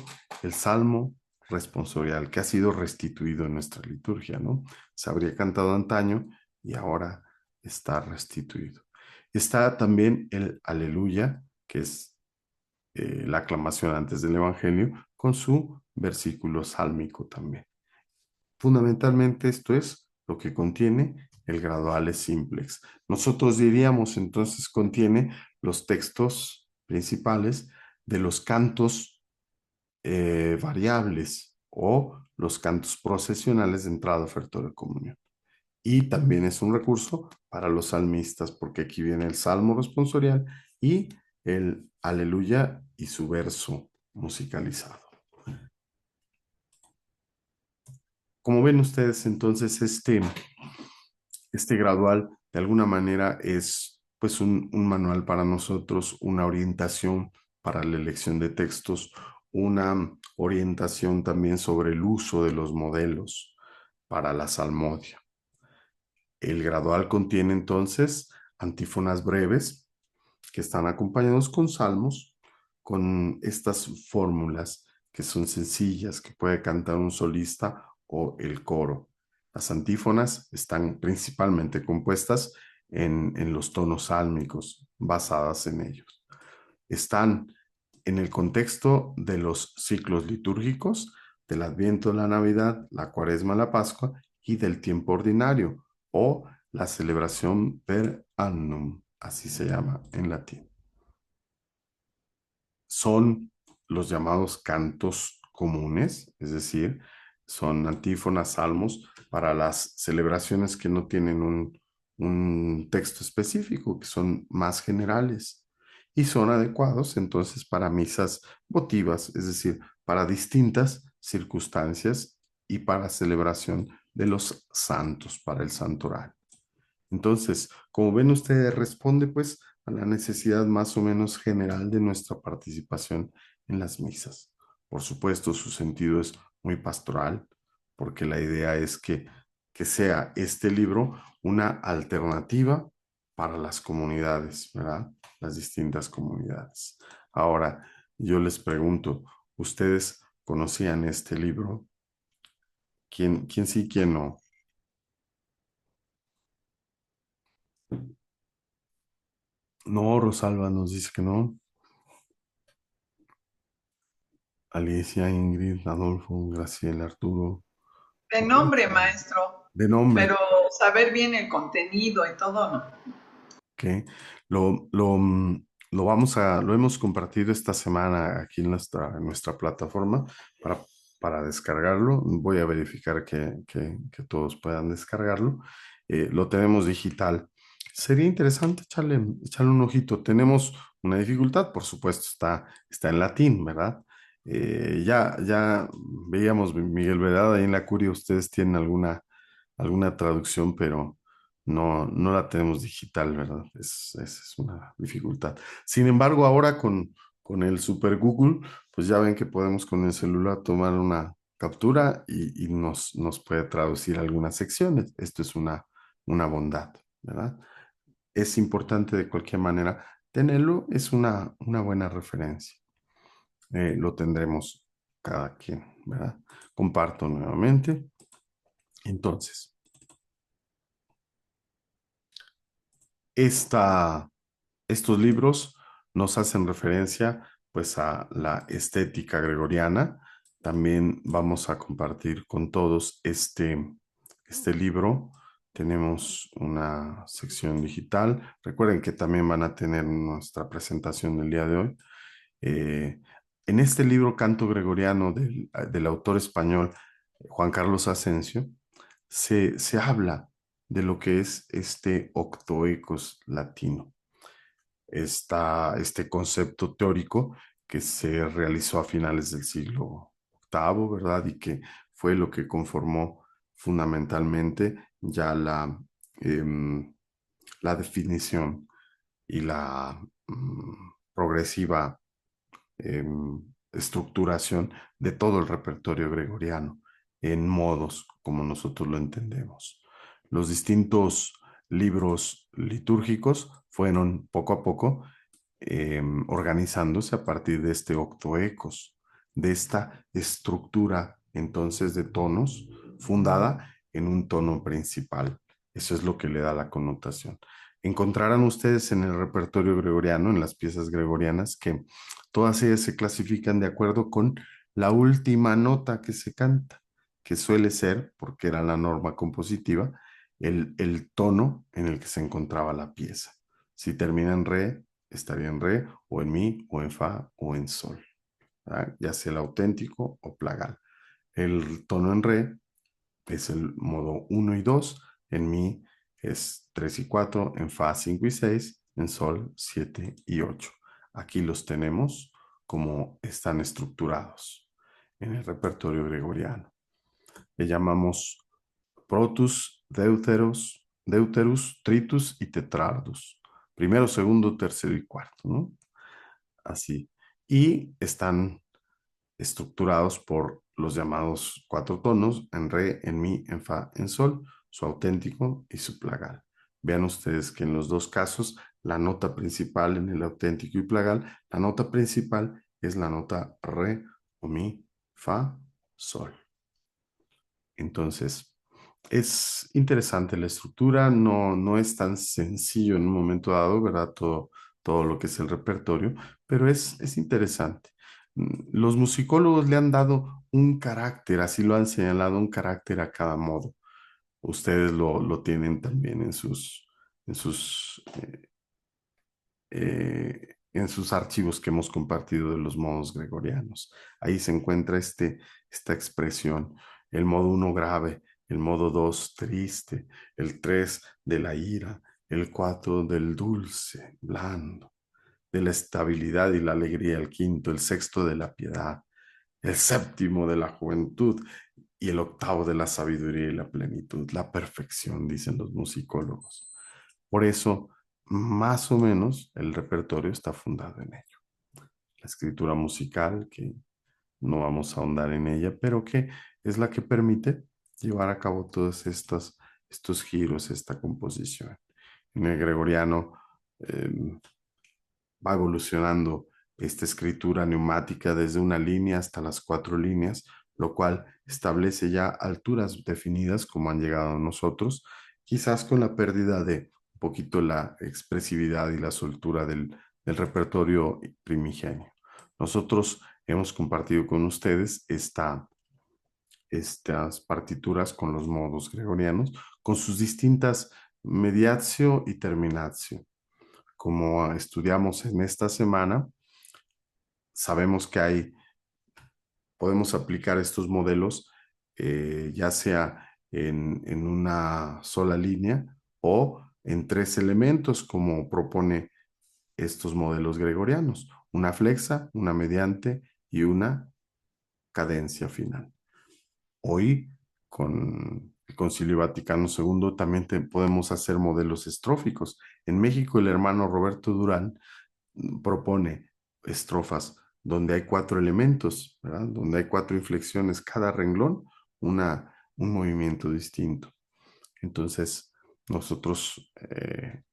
el Salmo responsorial, que ha sido restituido en nuestra liturgia, ¿no? Se habría cantado antaño y ahora está restituido. Está también el Aleluya, que es la aclamación antes del Evangelio, con su versículo sálmico también. Fundamentalmente esto es lo que contiene el graduales simplex. Nosotros diríamos entonces contiene los textos principales de los cantos variables o los cantos procesionales de entrada, ofertorio de comunión. Y también es un recurso para los salmistas, porque aquí viene el salmo responsorial y el aleluya y su verso musicalizado. Como ven ustedes, entonces este gradual de alguna manera es pues un manual para nosotros, una orientación para la elección de textos, una orientación también sobre el uso de los modelos para la salmodia. El gradual contiene entonces antífonas breves que están acompañados con salmos, con estas fórmulas que son sencillas, que puede cantar un solista o el coro. Las antífonas están principalmente compuestas en los tonos sálmicos, basadas en ellos. Están en el contexto de los ciclos litúrgicos, del Adviento, la Navidad, la Cuaresma, la Pascua y del tiempo ordinario o la celebración per annum, así se llama en latín. Son los llamados cantos comunes, es decir, son antífonas, salmos para las celebraciones que no tienen un texto específico, que son más generales y son adecuados entonces para misas votivas, es decir, para distintas circunstancias y para celebración de los santos, para el santoral. Entonces, como ven ustedes, responde pues a la necesidad más o menos general de nuestra participación en las misas. Por supuesto, su sentido es muy pastoral, porque la idea es que sea este libro una alternativa para las comunidades, ¿verdad? Las distintas comunidades. Ahora, yo les pregunto, ¿ustedes conocían este libro? ¿Quién sí, quién no? No, Rosalba nos dice que no. Alicia, Ingrid, Adolfo, Graciela, Arturo. De nombre, maestro, De nombre. pero saber bien el contenido y todo, no. Que lo lo hemos compartido esta semana aquí en nuestra plataforma para, para descargarlo. Voy a verificar que todos puedan descargarlo. Lo tenemos digital. Sería interesante echarle un ojito. Tenemos una dificultad, por supuesto, está en latín, ¿verdad? Ya veíamos, Miguel Vedada, ahí en la curia ustedes tienen alguna traducción, pero no la tenemos digital, ¿verdad? Es una dificultad. Sin embargo, ahora con el Super Google, pues ya ven que podemos con el celular tomar una captura y nos puede traducir algunas secciones. Esto es una bondad, ¿verdad? Es importante de cualquier manera tenerlo, es una buena referencia. Lo tendremos cada quien, ¿verdad? Comparto nuevamente. Entonces, esta estos libros nos hacen referencia pues a la estética gregoriana. También vamos a compartir con todos este libro. Tenemos una sección digital. Recuerden que también van a tener nuestra presentación del día de hoy. Eh, en este libro, Canto Gregoriano, del autor español Juan Carlos Asensio, se habla de lo que es este octoecos latino, este concepto teórico que se realizó a finales del siglo octavo, ¿verdad? Y que fue lo que conformó fundamentalmente ya la definición y la progresiva eh, estructuración de todo el repertorio gregoriano en modos como nosotros lo entendemos. Los distintos libros litúrgicos fueron poco a poco organizándose a partir de este octoecos, de esta estructura entonces de tonos fundada en un tono principal. Eso es lo que le da la connotación. Encontrarán ustedes en el repertorio gregoriano, en las piezas gregorianas, que todas ellas se clasifican de acuerdo con la última nota que se canta, que suele ser, porque era la norma compositiva, el tono en el que se encontraba la pieza. Si termina en re, estaría en re, o en mi, o en fa, o en sol, ¿verdad? Ya sea el auténtico o plagal. El tono en re es el modo uno y 2, en mi es 3 y 4, en fa 5 y 6, en sol 7 y 8. Aquí los tenemos como están estructurados en el repertorio gregoriano. Le llamamos protus, deuterus, tritus y tetrardus. Primero, segundo, tercero y cuarto, ¿no? Así. Y están estructurados por los llamados cuatro tonos, en re, en mi, en fa, en sol, su auténtico y su plagal. Vean ustedes que en los dos casos, la nota principal en el auténtico y plagal, la nota principal es la nota re o mi, fa, sol. Entonces, es interesante la estructura, no es tan sencillo en un momento dado, ¿verdad? Todo lo que es el repertorio, pero es interesante. Los musicólogos le han dado un carácter, así lo han señalado, un carácter a cada modo. Ustedes lo tienen también en sus archivos que hemos compartido de los modos gregorianos. Ahí se encuentra esta expresión, el modo uno grave, el modo 2 triste, el 3 de la ira, el 4 del dulce, blando, de la estabilidad y la alegría, el quinto, el sexto de la piedad, el séptimo de la juventud y el octavo de la sabiduría y la plenitud, la perfección, dicen los musicólogos. Por eso, más o menos, el repertorio está fundado en ello. La escritura musical, que no vamos a ahondar en ella, pero que es la que permite llevar a cabo todos estos giros, esta composición. En el gregoriano va evolucionando esta escritura neumática desde una línea hasta las cuatro líneas, lo cual establece ya alturas definidas como han llegado a nosotros, quizás con la pérdida de poquito la expresividad y la soltura del repertorio primigenio. Nosotros hemos compartido con ustedes estas partituras con los modos gregorianos, con sus distintas mediatio y terminatio. Como estudiamos en esta semana, sabemos que podemos aplicar estos modelos ya sea en una sola línea o en 3 elementos, como propone estos modelos gregorianos: una flexa, una mediante y una cadencia final. Hoy, con el Concilio Vaticano II, también podemos hacer modelos estróficos. En México, el hermano Roberto Durán propone estrofas donde hay 4 elementos, ¿verdad? Donde hay 4 inflexiones, cada renglón, un movimiento distinto. Entonces, nosotros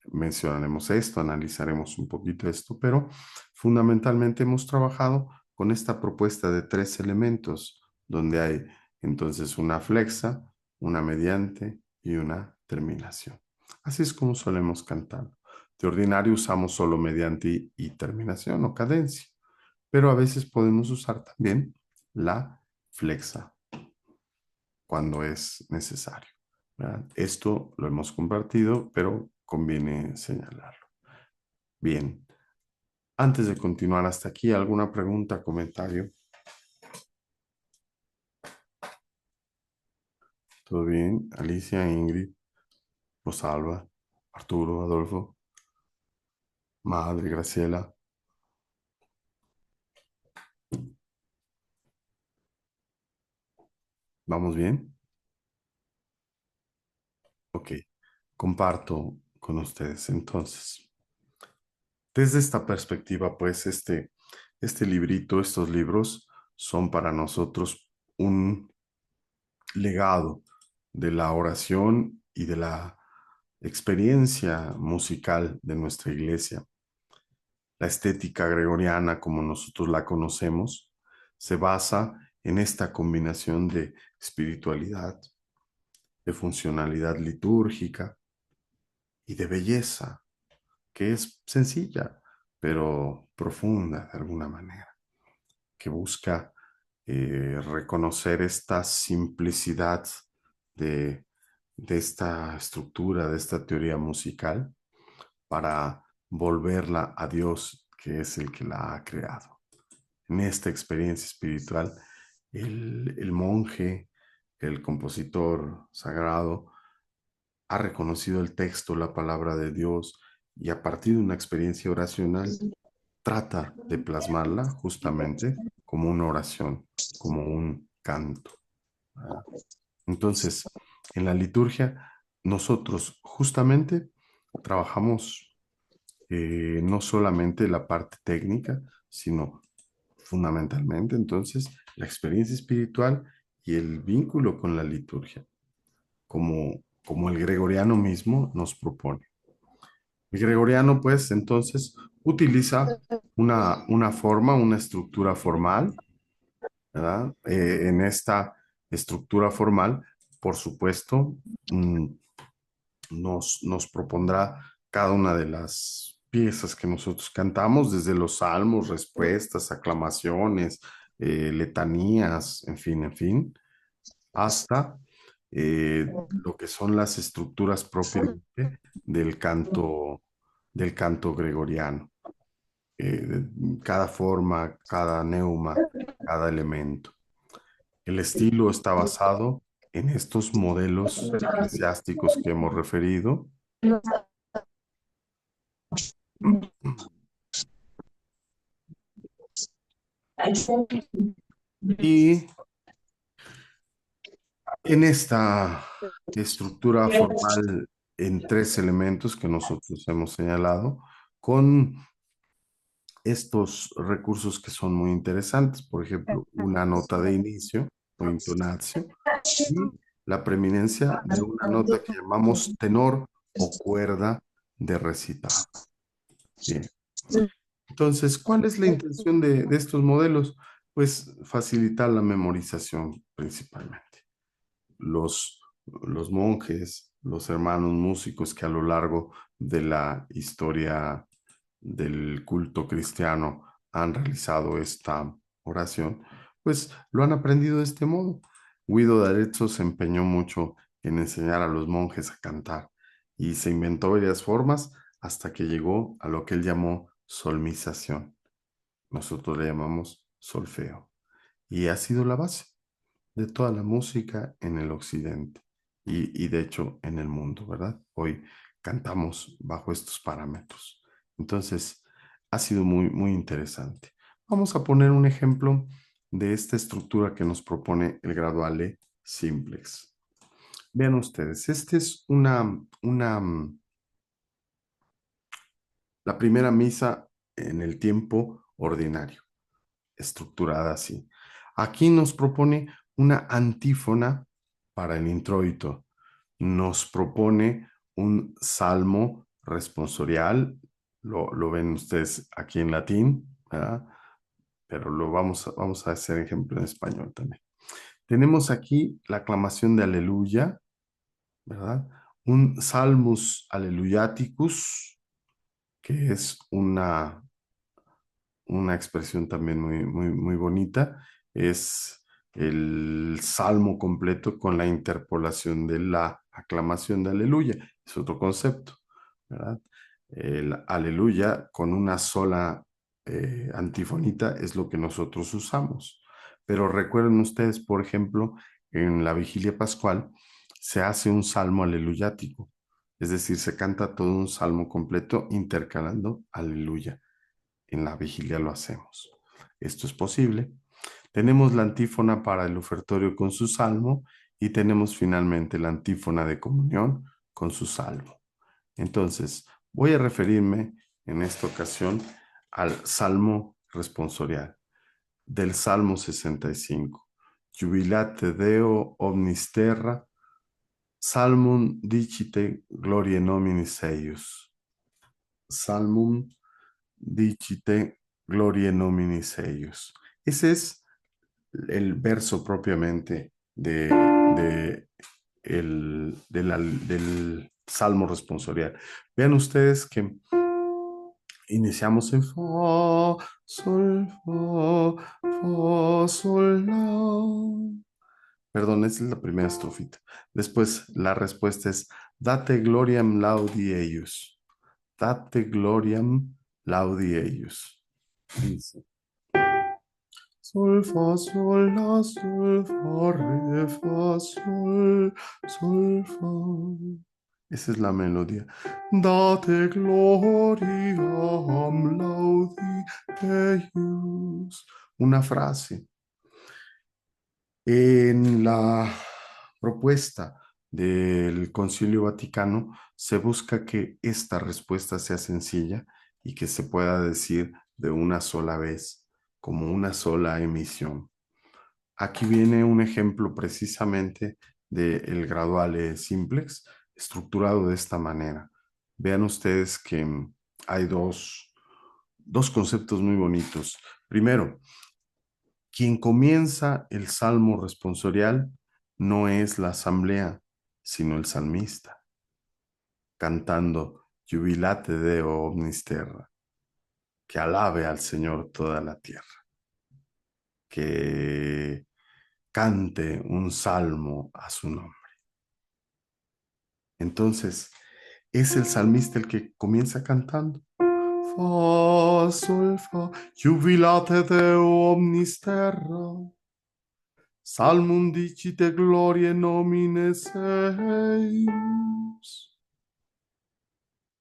mencionaremos esto, analizaremos un poquito esto, pero fundamentalmente hemos trabajado con esta propuesta de 3 elementos, donde hay entonces una flexa, una mediante y una terminación. Así es como solemos cantar. De ordinario usamos solo mediante y terminación o cadencia, pero a veces podemos usar también la flexa cuando es necesario, ¿verdad? Esto lo hemos compartido, pero conviene señalarlo. Bien, antes de continuar hasta aquí, ¿alguna pregunta, comentario? ¿Todo bien? Alicia, Ingrid, Rosalba, Arturo, Adolfo, Madre, Graciela. ¿Vamos bien? Ok, comparto con ustedes entonces. Desde esta perspectiva, pues este librito, estos libros son para nosotros un legado de la oración y de la experiencia musical de nuestra iglesia. La estética gregoriana, como nosotros la conocemos, se basa en esta combinación de espiritualidad, de funcionalidad litúrgica y de belleza, que es sencilla, pero profunda de alguna manera, que busca reconocer esta simplicidad de, de esta estructura, de esta teoría musical, para volverla a Dios, que es el que la ha creado. En esta experiencia espiritual, el monje, el compositor sagrado, ha reconocido el texto, la palabra de Dios, y a partir de una experiencia oracional, trata de plasmarla justamente como una oración, como un canto. ¿Verdad? Entonces, en la liturgia, nosotros justamente trabajamos no solamente la parte técnica, sino fundamentalmente entonces la experiencia espiritual y el vínculo con la liturgia, como el gregoriano mismo nos propone. El gregoriano, pues, entonces utiliza una forma, una estructura formal, ¿verdad? En esta estructura formal, por supuesto, nos propondrá cada una de las piezas que nosotros cantamos, desde los salmos, respuestas, aclamaciones, letanías, en fin, hasta lo que son las estructuras propiamente del canto gregoriano. Cada forma, cada neuma, cada elemento. El estilo está basado en estos modelos eclesiásticos que hemos referido. Y en esta estructura formal en 3 elementos que nosotros hemos señalado, con estos recursos que son muy interesantes, por ejemplo, una nota de inicio o intonatio y la preeminencia de una nota que llamamos tenor o cuerda de recitado. Bien. Entonces, ¿cuál es la intención de estos modelos? Pues facilitar la memorización principalmente. Los monjes los hermanos músicos que a lo largo de la historia del culto cristiano han realizado esta oración, pues lo han aprendido de este modo. Guido d'Arezzo se empeñó mucho en enseñar a los monjes a cantar y se inventó varias formas hasta que llegó a lo que él llamó solmización. Nosotros le llamamos solfeo. Y ha sido la base de toda la música en el occidente y de hecho en el mundo, ¿verdad? Hoy cantamos bajo estos parámetros. Entonces, ha sido muy, muy interesante. Vamos a poner un ejemplo de esta estructura que nos propone el graduale simplex. Vean ustedes, esta es la primera misa en el tiempo ordinario, estructurada así. Aquí nos propone una antífona para el introito. Nos propone un salmo responsorial. Lo ven ustedes aquí en latín, ¿verdad? Pero vamos a hacer ejemplo en español también. Tenemos aquí la aclamación de Aleluya, ¿verdad? Un Salmus Alleluiaticus, que es una expresión también muy, muy, muy bonita. Es el salmo completo con la interpolación de la aclamación de aleluya. Es otro concepto, ¿verdad? El aleluya con una sola antifonita es lo que nosotros usamos. Pero recuerden ustedes, por ejemplo, en la vigilia pascual se hace un salmo aleluyático. Es decir, se canta todo un salmo completo intercalando aleluya. En la vigilia lo hacemos. Esto es posible. Tenemos la antífona para el ofertorio con su salmo y tenemos finalmente la antífona de comunión con su salmo. Entonces, voy a referirme en esta ocasión al salmo responsorial del Salmo 65. Jubilate Deo omnis terra, salmum dicite glorie nominis eius. Salmum dicite glorie nominis eius. Ese es el verso propiamente del Salmo responsorial. Vean ustedes que iniciamos en fa, sol, la. Perdón, esa es la primera estrofita. Después la respuesta es date gloriam laudi eius. Date gloriam laudi eius. Dice, sol, fa, sol, la, sol, fa, re, fa, sol, fa. Esa es la melodía. Date gloriam laudi Deus. Una frase. En la propuesta del Concilio Vaticano se busca que esta respuesta sea sencilla y que se pueda decir de una sola vez, como una sola emisión. Aquí viene un ejemplo precisamente del graduale simplex, estructurado de esta manera. Vean ustedes que hay dos conceptos muy bonitos. Primero, quien comienza el salmo responsorial no es la asamblea, sino el salmista, cantando Jubilate Deo omnis terra, que alabe al Señor toda la tierra, que cante un salmo a su nombre. Entonces, es el salmista el que comienza cantando. Fa, sol, fa, jubilate Deo omnis terra, salmum dicite glorie nomines eius.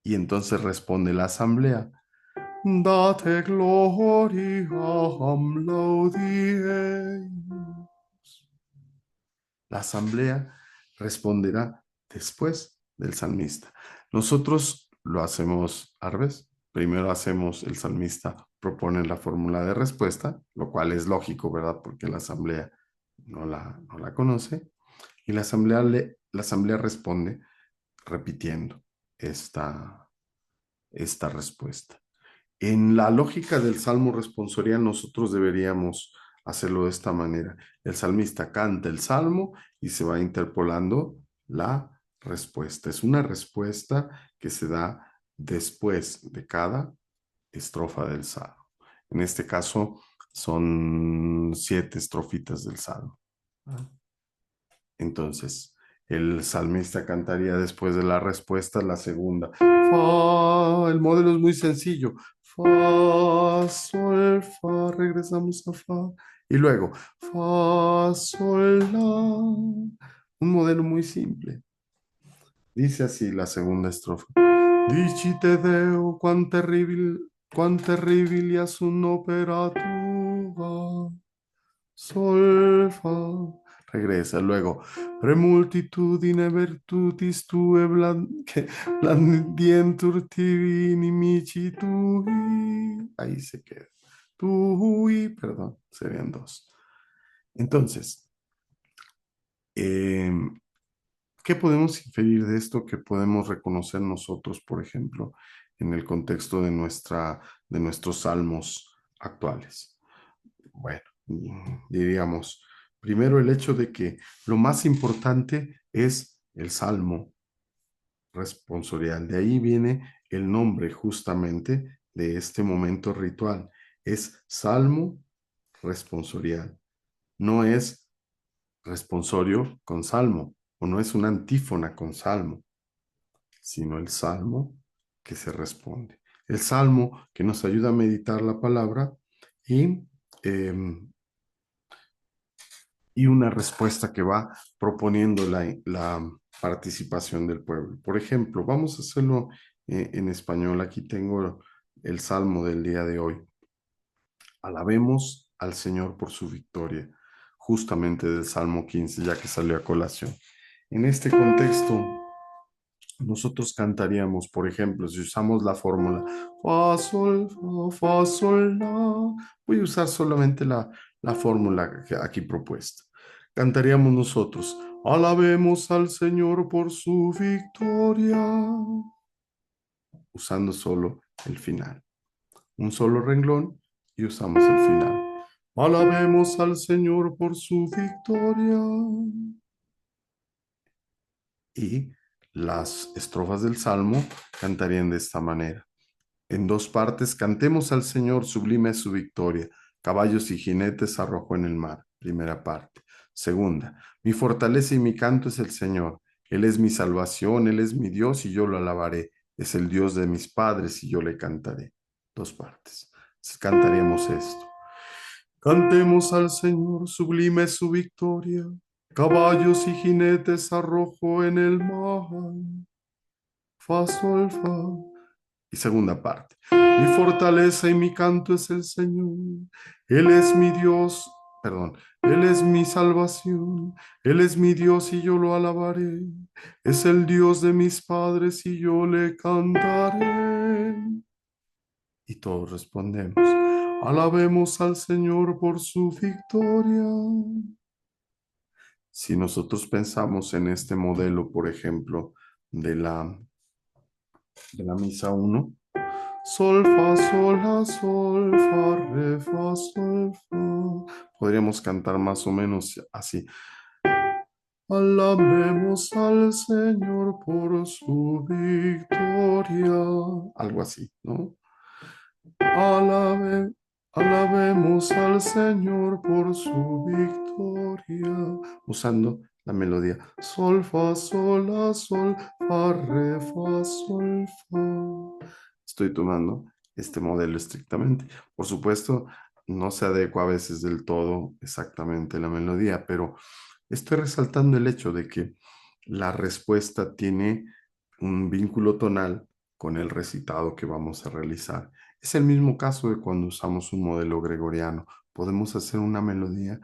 Y entonces responde la asamblea, date gloriam laudi eius. La asamblea responderá después del salmista. Nosotros lo hacemos al revés. Primero hacemos, el salmista propone la fórmula de respuesta, lo cual es lógico, ¿verdad? Porque la asamblea no la conoce. Y la asamblea responde repitiendo esta respuesta. En la lógica del salmo responsorial, nosotros deberíamos hacerlo de esta manera. El salmista canta el salmo y se va interpolando la respuesta. Es una respuesta que se da después de cada estrofa del salmo. En este caso son 7 estrofitas del salmo. Entonces, el salmista cantaría después de la respuesta la segunda. Fa, el modelo es muy sencillo. Fa, sol, fa, regresamos a fa. Y luego, fa, sol, la. Un modelo muy simple. Dice así la segunda estrofa. Dicite Deo, quam terribilias un'opera tua. Sol, fa. Regresa luego. Premultitudine virtutis tue blandientur tibi inimici tui. Ahí se queda. Tui, perdón, serían 2. Entonces, ¿qué podemos inferir de esto que podemos reconocer nosotros, por ejemplo, en el contexto de nuestros salmos actuales? Bueno, diríamos, primero el hecho de que lo más importante es el salmo responsorial. De ahí viene el nombre justamente de este momento ritual. Es salmo responsorial. No es responsorio con salmo, o no es una antífona con salmo, sino el salmo que se responde. El salmo que nos ayuda a meditar la palabra y eh, y una respuesta que va proponiendo la participación del pueblo. Por ejemplo, vamos a hacerlo en español. Aquí tengo el salmo del día de hoy. Alabemos al Señor por su victoria, justamente del Salmo 15, ya que salió a colación. En este contexto, nosotros cantaríamos, por ejemplo, si usamos la fórmula fa, sol, la. Voy a usar solamente la fórmula aquí propuesta. Cantaríamos nosotros, alabemos al Señor por su victoria, usando solo el final. Un solo renglón y usamos el final. Alabemos al Señor por su victoria. Y las estrofas del Salmo cantarían de esta manera. En 2 partes, cantemos al Señor, sublime es su victoria. Caballos y jinetes arrojó en el mar. Primera parte. Segunda, mi fortaleza y mi canto es el Señor. Él es mi salvación, Él es mi Dios y yo lo alabaré. Es el Dios de mis padres y yo le cantaré. 2 partes. Entonces, cantaríamos esto. Cantemos al Señor, sublime es su victoria. Caballos y jinetes arrojó en el mar. Fa, sol, fa. Y segunda parte. Mi fortaleza y mi canto es el Señor. Él es mi Dios, perdón, Él es mi salvación. Él es mi Dios y yo lo alabaré. Es el Dios de mis padres y yo le cantaré. Y todos respondemos, alabemos al Señor por su victoria. Si nosotros pensamos en este modelo, por ejemplo, de la misa 1, sol, fa, sol, la, sol, fa, re, fa, sol, fa. Podríamos cantar más o menos así. Alabemos al Señor por su victoria. Algo así, ¿no? Alabemos al Señor por su victoria. Usando la melodía. Sol, fa, sol, la, sol, fa, re, fa, sol, fa. Estoy tomando este modelo estrictamente. Por supuesto, no se adecua a veces del todo exactamente la melodía, pero estoy resaltando el hecho de que la respuesta tiene un vínculo tonal con el recitado que vamos a realizar. Es el mismo caso de cuando usamos un modelo gregoriano. Podemos hacer una melodía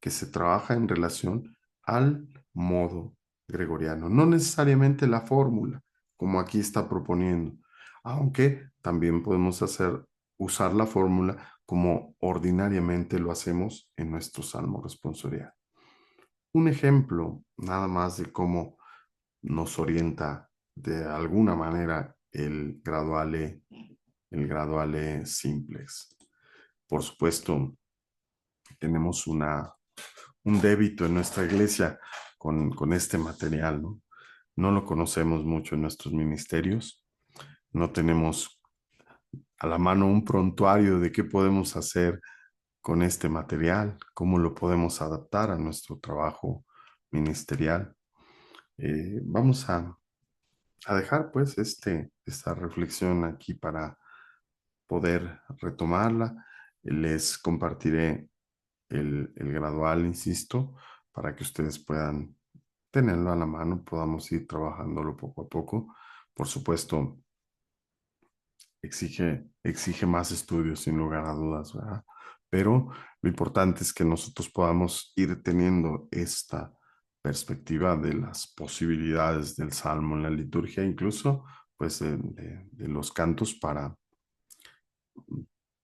que se trabaja en relación al modo gregoriano, no necesariamente la fórmula, como aquí está proponiendo, aunque también podemos usar la fórmula como ordinariamente lo hacemos en nuestro salmo responsorial. Un ejemplo nada más de cómo nos orienta de alguna manera el graduale simplex. Por supuesto, tenemos un débito en nuestra iglesia con este material, ¿no? no lo conocemos mucho en nuestros ministerios, no tenemos a la mano un prontuario de qué podemos hacer con este material, cómo lo podemos adaptar a nuestro trabajo ministerial. Vamos a dejar pues esta reflexión aquí para poder retomarla. Les compartiré el gradual, insisto, para que ustedes puedan tenerlo a la mano, podamos ir trabajándolo poco a poco. Por supuesto, exige más estudios, sin lugar a dudas, ¿verdad? Pero lo importante es que nosotros podamos ir teniendo esta perspectiva de las posibilidades del salmo en la liturgia, incluso pues de los cantos para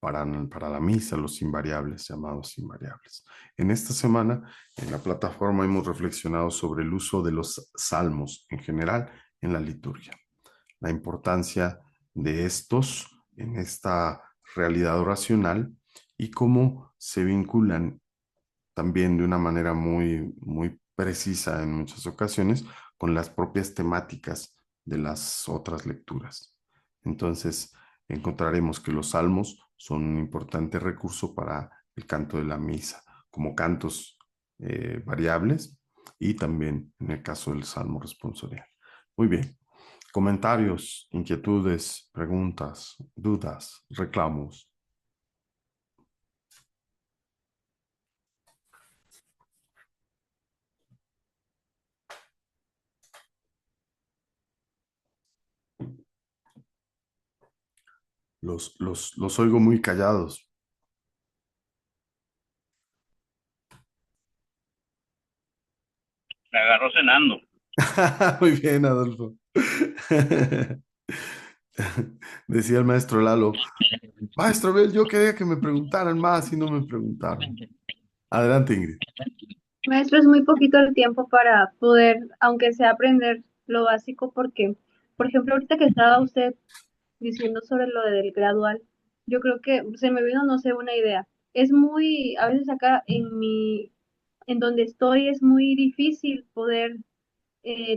la misa, los invariables, llamados invariables. En esta semana, en la plataforma hemos reflexionado sobre el uso de los salmos en general en la liturgia, la importancia de estos en esta realidad oracional y cómo se vinculan también de una manera muy precisa en muchas ocasiones con las propias temáticas de las otras lecturas. Entonces, encontraremos que los salmos son un importante recurso para el canto de la misa, como cantos variables y también en el caso del salmo responsorial. Muy bien. Comentarios, inquietudes, preguntas, dudas, reclamos. Los oigo muy callados. Me agarró cenando. Muy bien, Adolfo. Decía el maestro Lalo, maestro Bel, yo quería que me preguntaran más y no me preguntaron. Adelante, Ingrid. Maestro, es muy poquito el tiempo para poder, aunque sea aprender lo básico, porque, por ejemplo, ahorita que estaba usted diciendo sobre lo del gradual, yo creo que se me vino, no sé, una idea. Es muy, a veces acá en donde estoy es muy difícil poder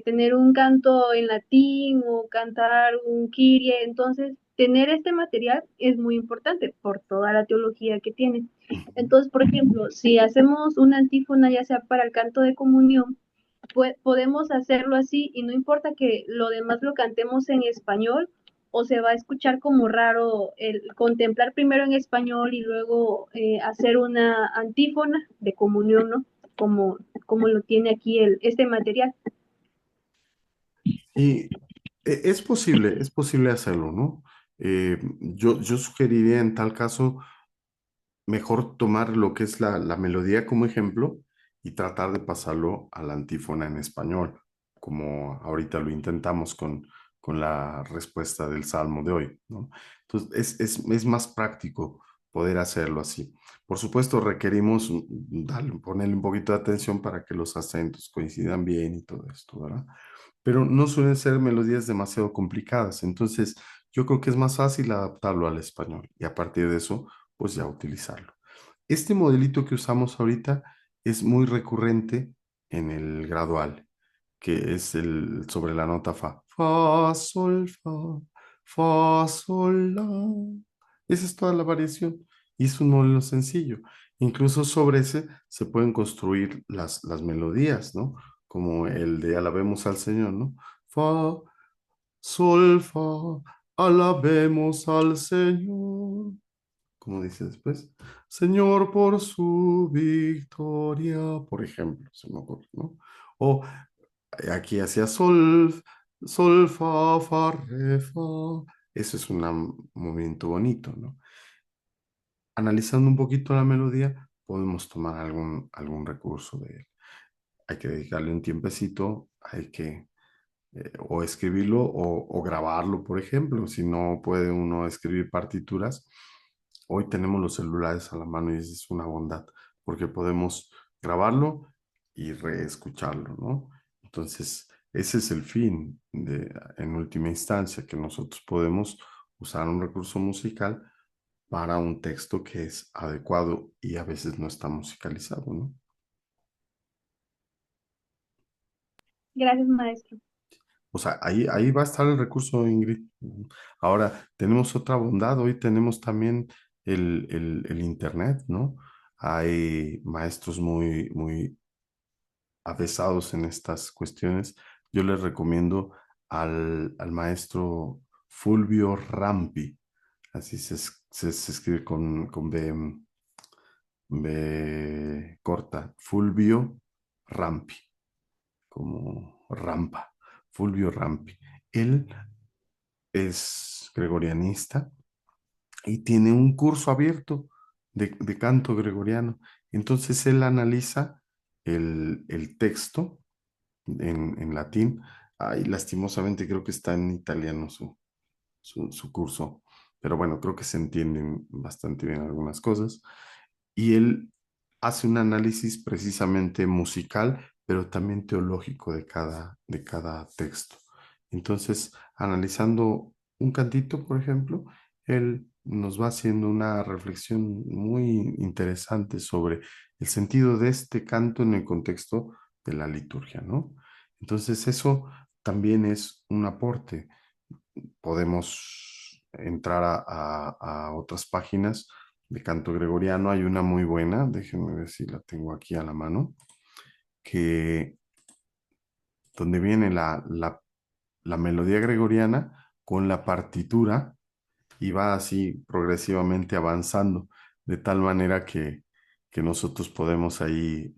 tener un canto en latín o cantar un Kyrie. Entonces, tener este material es muy importante por toda la teología que tiene. Entonces, por ejemplo, si hacemos una antífona, ya sea para el canto de comunión, podemos hacerlo así y no importa que lo demás lo cantemos en español o se va a escuchar como raro el contemplar primero en español y luego hacer una antífona de comunión, ¿no? Como lo tiene aquí este material. Y es posible hacerlo, ¿no? Yo sugeriría en tal caso mejor tomar lo que es la melodía como ejemplo y tratar de pasarlo a la antífona en español, como ahorita lo intentamos con la respuesta del Salmo de hoy, ¿no? Entonces, es más práctico poder hacerlo así. Por supuesto, requerimos ponerle un poquito de atención para que los acentos coincidan bien y todo esto, ¿verdad? Pero no suelen ser melodías demasiado complicadas, entonces yo creo que es más fácil adaptarlo al español y a partir de eso, pues ya utilizarlo. Este modelito que usamos ahorita es muy recurrente en el gradual, que es el sobre la nota fa, sol, la. Esa es toda la variación y es un modelo sencillo. Incluso sobre ese se pueden construir las melodías, ¿no? Como el de Alabemos al Señor, ¿no? Fa, sol, fa, alabemos al Señor. Como dice después, Señor por su victoria, por ejemplo, se me ocurre, ¿no? O aquí hacia sol, sol, fa, re, fa. Eso es un movimiento bonito, ¿no? Analizando un poquito la melodía, podemos tomar algún recurso de él. Hay que dedicarle un tiempecito, hay que o escribirlo o grabarlo, por ejemplo. Si no puede uno escribir partituras, hoy tenemos los celulares a la mano y esa es una bondad, porque podemos grabarlo y reescucharlo, ¿no? Entonces, ese es el fin en última instancia, que nosotros podemos usar un recurso musical para un texto que es adecuado y a veces no está musicalizado, ¿no? Gracias, maestro. O sea, ahí va a estar el recurso, Ingrid. Ahora, tenemos otra bondad. Hoy tenemos también el Internet, ¿no? Hay maestros muy avesados en estas cuestiones. Yo les recomiendo al maestro Fulvio Rampi. Así se escribe con B corta. Fulvio Rampi, como rampa. Fulvio Rampi. Él es gregorianista y tiene un curso abierto de canto gregoriano. Entonces él analiza el texto en latín. Ay, lastimosamente creo que está en italiano su curso, pero bueno, creo que se entienden bastante bien algunas cosas. Y él hace un análisis precisamente musical, pero también teológico de cada texto. Entonces, analizando un cantito, por ejemplo, él nos va haciendo una reflexión muy interesante sobre el sentido de este canto en el contexto de la liturgia, ¿no? Entonces, eso también es un aporte. Podemos entrar a otras páginas de canto gregoriano. Hay una muy buena, déjenme ver si la tengo aquí a la mano, que donde viene la melodía gregoriana con la partitura y va así progresivamente avanzando, de tal manera que nosotros podemos ahí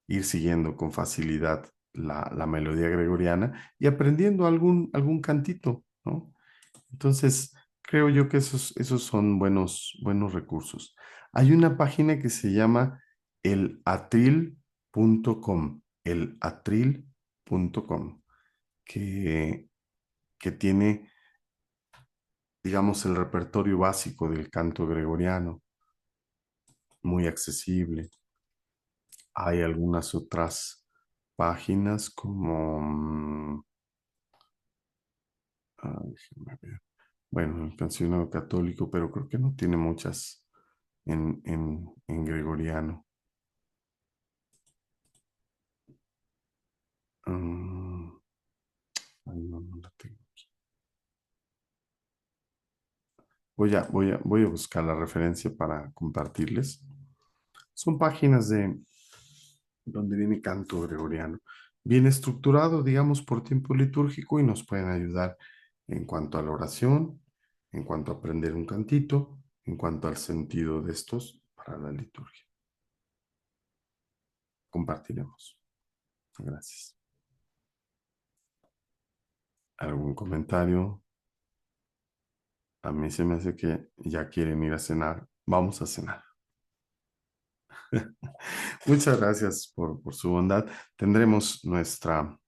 ir siguiendo con facilidad la melodía gregoriana y aprendiendo algún cantito, ¿no? Entonces, creo yo que esos son buenos recursos. Hay una página que se llama elatril.com, que, que tiene, digamos, el repertorio básico del canto gregoriano, muy accesible. Hay algunas otras páginas como, déjenme ver. Bueno, el cancionero católico, pero creo que no tiene muchas en gregoriano. Mm, ay, no, no la tengo aquí. Voy a buscar la referencia para compartirles. Son páginas de donde viene canto gregoriano, bien estructurado, digamos, por tiempo litúrgico y nos pueden ayudar en cuanto a la oración, en cuanto a aprender un cantito, en cuanto al sentido de estos para la liturgia. Compartiremos. Gracias. ¿Algún comentario? A mí se me hace que ya quieren ir a cenar. Vamos a cenar. Muchas gracias por su bondad. Tendremos nuestra